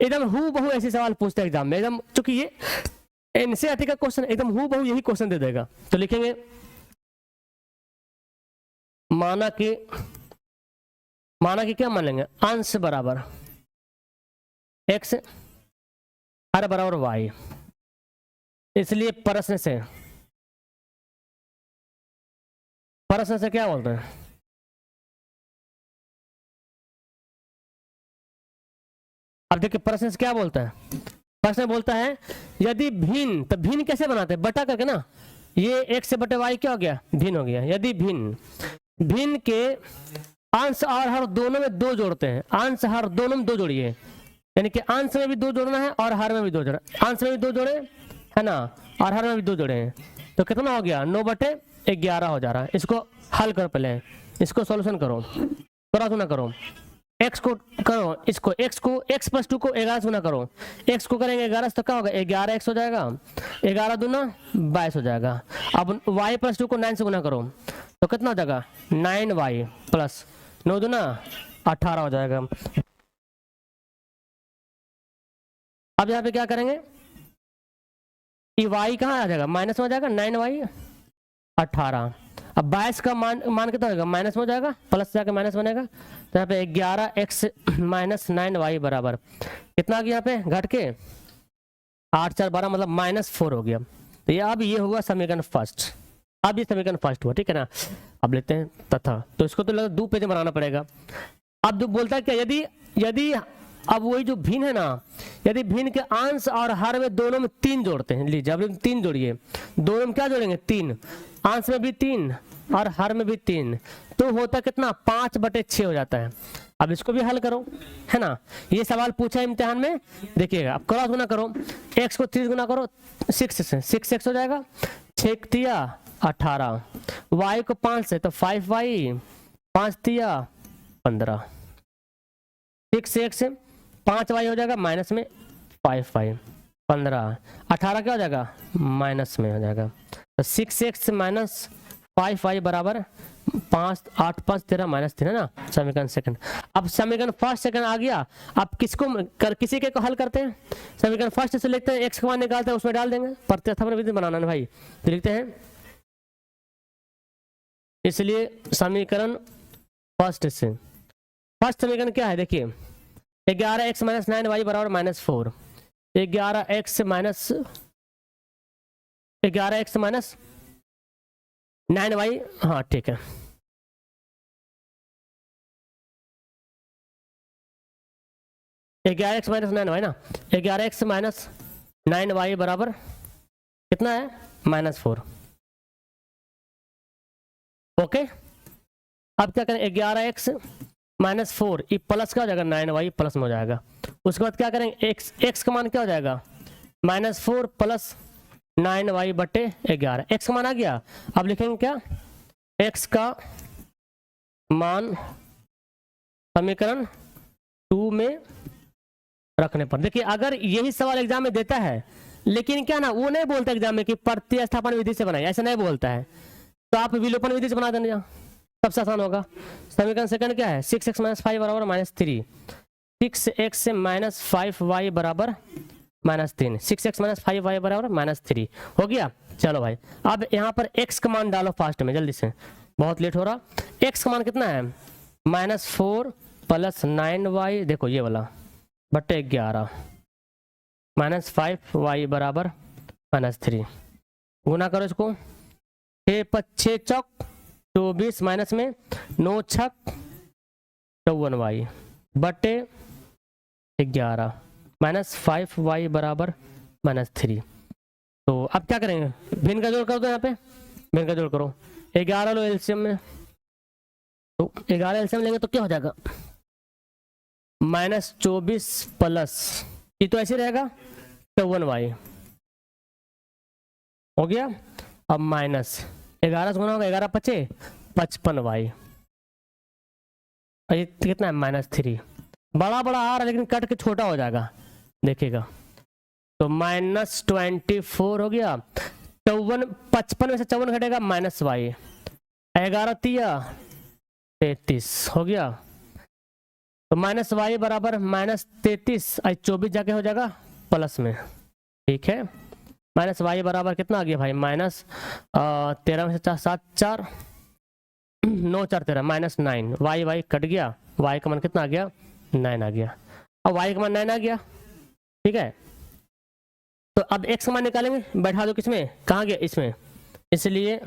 एकदम हु बहु ऐसे सवाल पूछते हैं एग्जाम में, एकदम चूंकि ये एनसीईआरटी का क्वेश्चन एकदम हु बहु यही क्वेश्चन दे देगा। तो लिखेंगे माना कि क्या मान लेंगे, अंश बराबर x हर बराबर y, इसलिए प्रश्न से क्या बोलते हैं, अब देखिए प्रश्न से क्या बोलता है, प्रश्न बोलता है यदि भिन्न, तो भिन्न कैसे बनाते हैं, बटा करके ना, ये x से बटे y क्या हो गया, भिन्न हो गया। यदि भिन्न के अंश और हर दोनों में दो जोड़ते हैं, अंश हर दोनों में दो जोड़िए, यानी कि अंश में भी दो जोड़ना है और हर में भी दो जोड़ना, अंश में भी दो जोड़े है ना और हर में भी दो जोड़े हैं, तो कितना हो गया 9/11 हो जा रहा है। इसको हल करो, पहले इसको सॉल्यूशन करो, थोड़ा गुना करो, x को करो, इसको x प्लस 2 को 11 से गुना करो, x को करेंगे 11 से तो क्या होगा 11x हो जाएगा, 11 दूना 22 हो जाएगा। अब y प्लस 2 को 9 से गुना करो तो कितना हो जाएगा 9y प्लस 9 दूना 18 हो जाएगा। अब यहाँ पे क्या करेंगे कि y कहाँ आ जाएगा, माइनस में हो जाएगा, 9y 18। अब 22 का मान कितना होगा, माइनस में हो जाएगा, प्लस जाके माइनस बनेगा, तो यहाँ पे 11x माइनस 9y बराबर कितना आ गया, यहाँ पे घट के 8 4 12 मतलब -4 हो गया। तो ये अब ये हुआ समीकरण फर्स्ट, अब ये समीकरण फर्स्ट हुआ, ठीक है ना। अब लेते हैं तथा, तो इसको तो लगता 2 पेज बनाना पड़ेगा। अब जो बोलता है क्या, यदि अब वही जो भिन्न है ना, यदि भिन्न के अंश और हर में दोनों में 3 जोड़ते हैं, लीजिए अब 3 जोड़िए, दोनों में क्या जोड़ेंगे 3, अंश में भी 3 और हर में भी 3, तो होता कितना 5/6 हो जाता है। अब इसको भी हल करो, है ना, ये सवाल पूछा है इम्तिहान में, देखिएगा। अब क्रॉस गुना करो, x को 3 गुना करो 6 से, 6x हो जाएगा, 6 तिया 18, y को 5 से तो 5y, 5 तिया 15, 6 से x से 5y हो जाएगा माइनस में 5y, 15, 18 क्या हो जाएगा माइनस में हो जाएगा, तो 6x माइनस 5y बराबर 5 8 5 13 -3 है ना, समीकरण सेकंड। अब समीकरण फर्स्ट सेकंड आ गया, अब किसी के को हल करते हैं, समीकरण फर्स्ट से लिखते हैं, x का मान निकालते हैं उसमें डाल देंगे, प्रत्यास्थापन विधि बनाना है भाई, तो लिखते हैं, इसलिए समीकरण फर्स्ट से, फर्स्ट समीकरण क्या है देखिए, 11x माइनस 9y बराबर -4, 11x माइनस 9y, हाँ ठीक है, एक्स माइनस 9y ना, 11x माइनस 9y बराबर कितना है -4। ओके, अब क्या करें, 11x माइनस 4 ये प्लस का हो जाएगा, 9y प्लस में हो जाएगा। उसके बाद क्या करेंगे, x का मान क्या हो जाएगा -4 प्लस 9y बटे 11, x का मान आ गया। अब लिखेंगे क्या, x का मान समीकरण 2 में रखने पर। देखिए अगर यही सवाल एग्जाम में देता है, लेकिन क्या ना वो नहीं बोलता एग्जाम में कि प्रतिस्थापन विधि से बनाए, ऐसा नहीं बोलता है, तो आप विलोपन विधि से बना देना, सबसे आसान होगा। समीकरण सेकंड क्या है, 6x माइनस 5 बराबर -3, 6x से माइनस 5y बराबर -3, 6x माइनस 5y बराबर -3 हो गया। चलो भाई अब यहाँ पर x का मान डालो फास्ट में, जल्दी से, बहुत लेट हो रहा। x का मान कितना है, -4 प्लस 9y, देखो ये वाला बटे 11 -5y बराबर -3, गुना करो इसको, 6 5 चौक 24 माइनस में 9 छक 54y बटे 11 -5y बराबर -3। तो अब क्या करेंगे, भिन्न का जोड़ कर दो, यहाँ पे भिन्न का जोड़ करो, 11 लो एलसीएम में, तो 11 एलसीएम लेंगे तो क्या हो जाएगा -24 प्लस ये तो ऐसे रहेगा 54y हो गया। अब माइनस 11 से गुना होगा, 11 5 55y, ये कितना है -3, बड़ा बड़ा आ रहा है लेकिन कट के छोटा हो जाएगा, देखिएगा, तो -24 हो गया, 55 में से 54 घटेगा -y, 11 तिया 33 हो गया। तो माइनस वाई बराबर -33 और 24 जाके हो जाएगा प्लस में, ठीक है। माइनस वाई बराबर कितना आ गया भाई, -13 में से 4 7 4 9 4 13 -9, वाई वाई कट गया, वाई का मान कितना आ गया 9 आ गया। अब वाई का मान 9 आ गया, ठीक है। तो अब एक्स का मान निकालेंगे, बैठा दो किसमें, कहाँ गया इसमें, इसलिए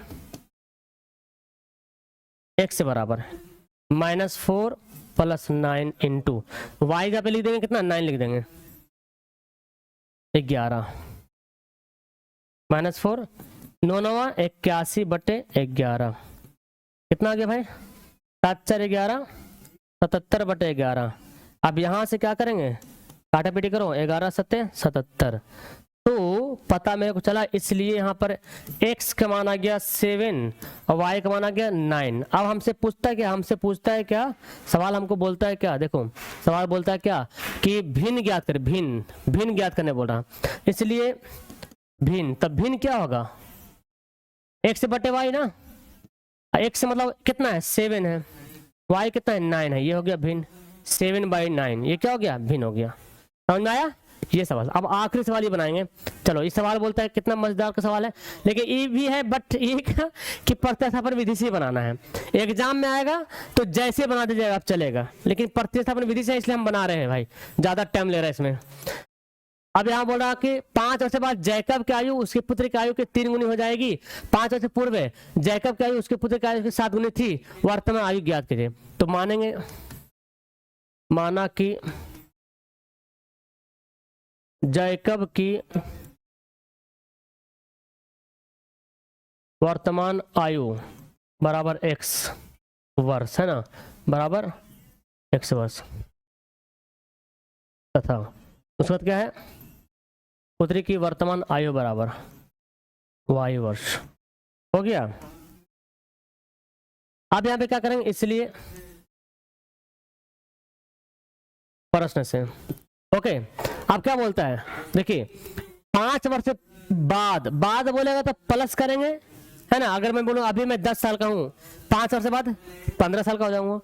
एक्स से बराबर -4 + 9 इंटू वाई का पे लिख देंगे कितना 9 लिख देंगे 11 -4 9 9 81 बटे 11 कितना आ गया भाई 7 4 11 77 बटे 11। अब यहाँ से क्या करेंगे, काटा पीटी करो, 11 7 77। तो पता मेरे को चला, इसलिए यहाँ पर x का मान आ गया 7 और y का मान आ गया 9। अब हमसे पूछता है क्या, हमसे पूछता है क्या, सवाल हमको बोलता है क्या, देखो सवाल बोलता है क्या कि भिन्न ज्ञात कर, भिन्न ज्ञात करने बोल रहा, इसलिए भिन्न, तब भिन्न क्या होगा x बटे y ना, x मतलब कितना है 7 है, y कितना है 9 है, ये हो गया भिन्न 7/9, ये क्या हो गया भिन्न हो गया। समझ में आया ये सवाल। अब आखिरी सवाल ये बनाएंगे, चलो इस सवाल बोलता है कितना मजेदार का सवाल है, लेकिन ये भी है बट ये क्या कि प्रतिस्थापन विधि से बनाना है, एग्जाम में आएगा तो जैसे बना दीजिएगा आप चलेगा, लेकिन प्रतिस्थापन विधि से इसलिए हम बना रहे हैं भाई, ज्यादा टाइम ले रहे हैं इसमें। अब यहाँ बोल रहा कि 5 वर्ष बाद जैकब की आयु उसके पुत्र की आयु के 3 गुनी हो जाएगी। 5 वर्ष पूर्व जैकब की आयु उसके पुत्र की आयु के 7 गुनी थी, वर्तमान आयु ज्ञात कीजिए। तो मानेंगे, माना कि जैकब की वर्तमान आयु बराबर x वर्ष है ना, बराबर x वर्ष, तथा उसके बाद क्या है पुत्री की वर्तमान आयु बराबर y वर्ष हो गया। अब यहां पे क्या करेंगे, इसलिए प्रश्न से ओके। अब क्या बोलता है, देखिए 5 वर्ष बाद बोलेगा तो प्लस करेंगे है ना। अगर मैं बोलूं अभी मैं 10 साल का हूं, 5 वर्ष बाद 15 साल का हो जाऊंगा।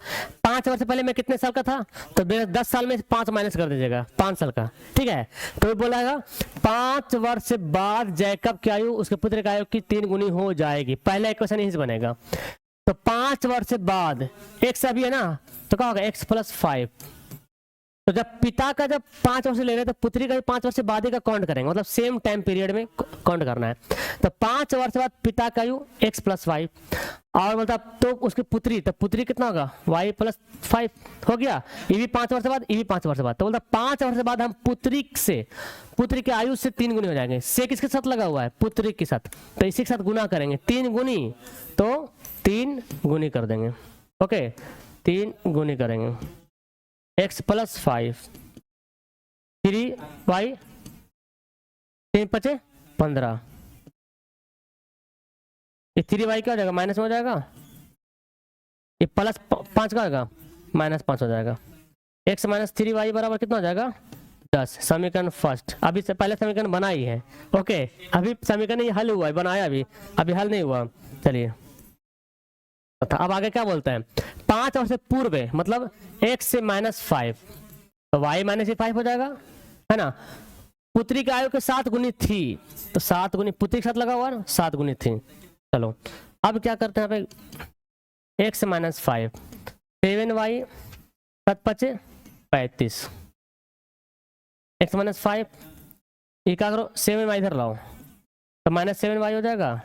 5 वर्ष पहले मैं कितने साल का था, तो 10 साल में 5 माइनस कर दीजिएगा 5 साल का, ठीक है। तो बोलेगा 5 वर्ष बाद जैकब की आयु उसके पुत्र की आयु की 3 गुनी हो जाएगी। पहला इक्वेशन यहीं से बनेगा। तो 5 वर्ष बाद x अभी है ना, तो क्या होगा x + 5। तो जब पिता का जब 5 वर्ष ले रहे हैं तो पुत्री का भी 5 वर्ष बाद ही का काउंट करेंगे, मतलब सेम टाइम पीरियड में काउंट करना है। तो 5 वर्ष बाद पिता का आयु x + 5 और मतलब तो उसकी पुत्री, तो पुत्री कितना होगा y + 5 हो गया। ये भी 5 वर्ष बाद, ये भी 5 वर्ष बाद, तो मतलब 5 वर्ष बाद हम पुत्री के आयु से 3 गुनी हो जाएंगे। से किसके साथ लगा हुआ है, पुत्री के साथ, तो इसी के साथ गुना करेंगे 3 गुनी, तो 3 गुनी कर देंगे। ओके 3 गुनी करेंगे, x + 5 3y 3 × 5 = 15। ये 3y क्या हो जाएगा, माइनस में हो जाएगा, ये +5 का होगा -5 हो जाएगा। x - 3y बराबर कितना हो जाएगा 10। समीकरण फर्स्ट, अभी से पहले समीकरण बना ही है। ओके अभी समीकरण ये हल हुआ है, बनाया अभी हल नहीं हुआ। चलिए अब आगे क्या बोलते हैं, 5 वर्ष पूर्व मतलब x से -5, तो y - 5 हो जाएगा है ना। पुत्री की आयु के 7 गुनी थी, तो 7 गुनी पुत्री के साथ लगा हुआ ना, 7 गुनी थी। चलो अब क्या करते हैं, x - 5 7y 7 × 5 = 35। x - 5 ये क्या करो 7y इधर लाओ, तो -7y हो जाएगा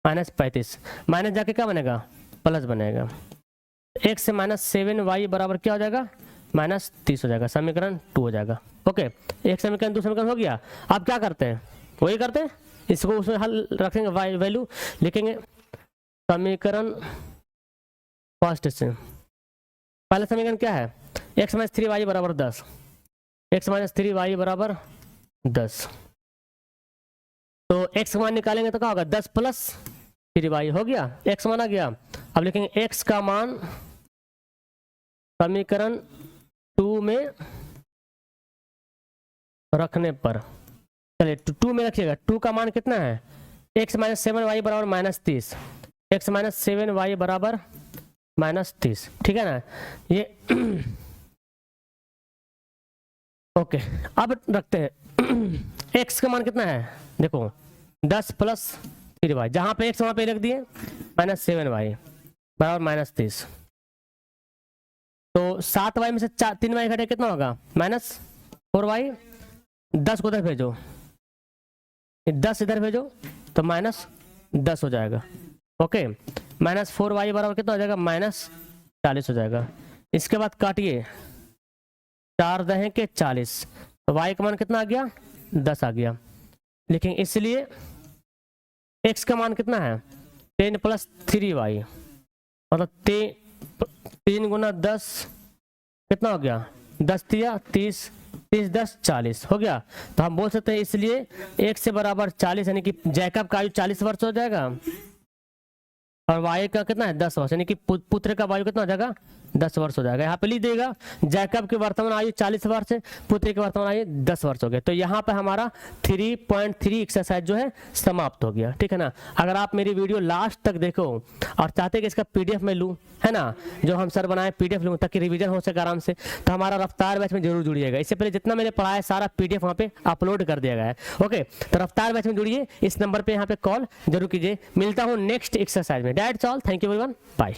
-35, माइनस जाके क्या बनेगा प्लस बनेगा। x - 7y बराबर क्या हो जाएगा -30 हो जाएगा। समीकरण 2 हो जाएगा। ओके एक समीकरण 2 समीकरण हो गया। अब क्या करते हैं, वही करते हैं, इसको उसमें हल रखेंगे, y वैल्यू लिखेंगे। समीकरण फर्स्ट से पहला समीकरण क्या है, x - 3y बराबर 10, x - 3y बराबर 10। तो x का मान निकालेंगे तो क्या होगा 10 + 3y हो गया, x मान आ गया। अब लिखेंगे x का मान समीकरण 2 में रखने पर, चलिए 2 में रखिएगा। 2 का मान कितना है, x - 7y बराबर -30, x - 7y बराबर -30, ठीक है ना ये। ओके, अब रखते हैं x का मान कितना है, देखो 10 + 3y, जहां पे x वहां पे रख दिए -7y बराबर -30। तो 7y में से 3y घटे कितना होगा -4y। 10 को उधर भेजो, 10 इधर भेजो तो -10 हो जाएगा। ओके, -4y बराबर कितना हो जाएगा -40 हो जाएगा। इसके बाद काटिए, 4 दहें के 40, तो y का मान कितना आ गया 10 आ गया। लेकिन इसलिए x का मान कितना है 10 + 3y, मतलब 3 × 10 कितना हो गया 10 × 30, 30 × 10 40 हो गया। तो हम बोल सकते हैं इसलिए x से बराबर 40, यानी कि जैकब का आयु 40 वर्ष हो जाएगा और y का कितना है 10 वर्ष, यानी कि पुत्र का आयु कितना हो जाएगा 10 वर्ष हो जाएगा। यहाँ पे लिख देगा जैकब की वर्तमान आयु 40 वर्ष है, पुत्र की वर्तमान आयु 10 वर्ष हो गए। तो यहाँ पे हमारा 3.3 एक्सरसाइज जो है समाप्त हो गया, ठीक है ना। अगर आप मेरी वीडियो लास्ट तक देखो और चाहते कि इसका पीडीएफ में लूँ, है ना, जो हम सर बनाए पीडीएफ लूँ ताकि रिवीजन हो सके आराम से, तो हमारा रफ्तार बैच में जरूर जुड़िएगा। इससे पहले जितना मैंने पढ़ाया सारा पीडीएफ वहाँ पे अपलोड कर दिया गया है। ओके, तो रफ्तार बैच में जुड़िए, इस नंबर पे यहाँ पे कॉल जरूर कीजिए। मिलता हूँ नेक्स्ट एक्सरसाइज में। That's all, thank you everyone, bye.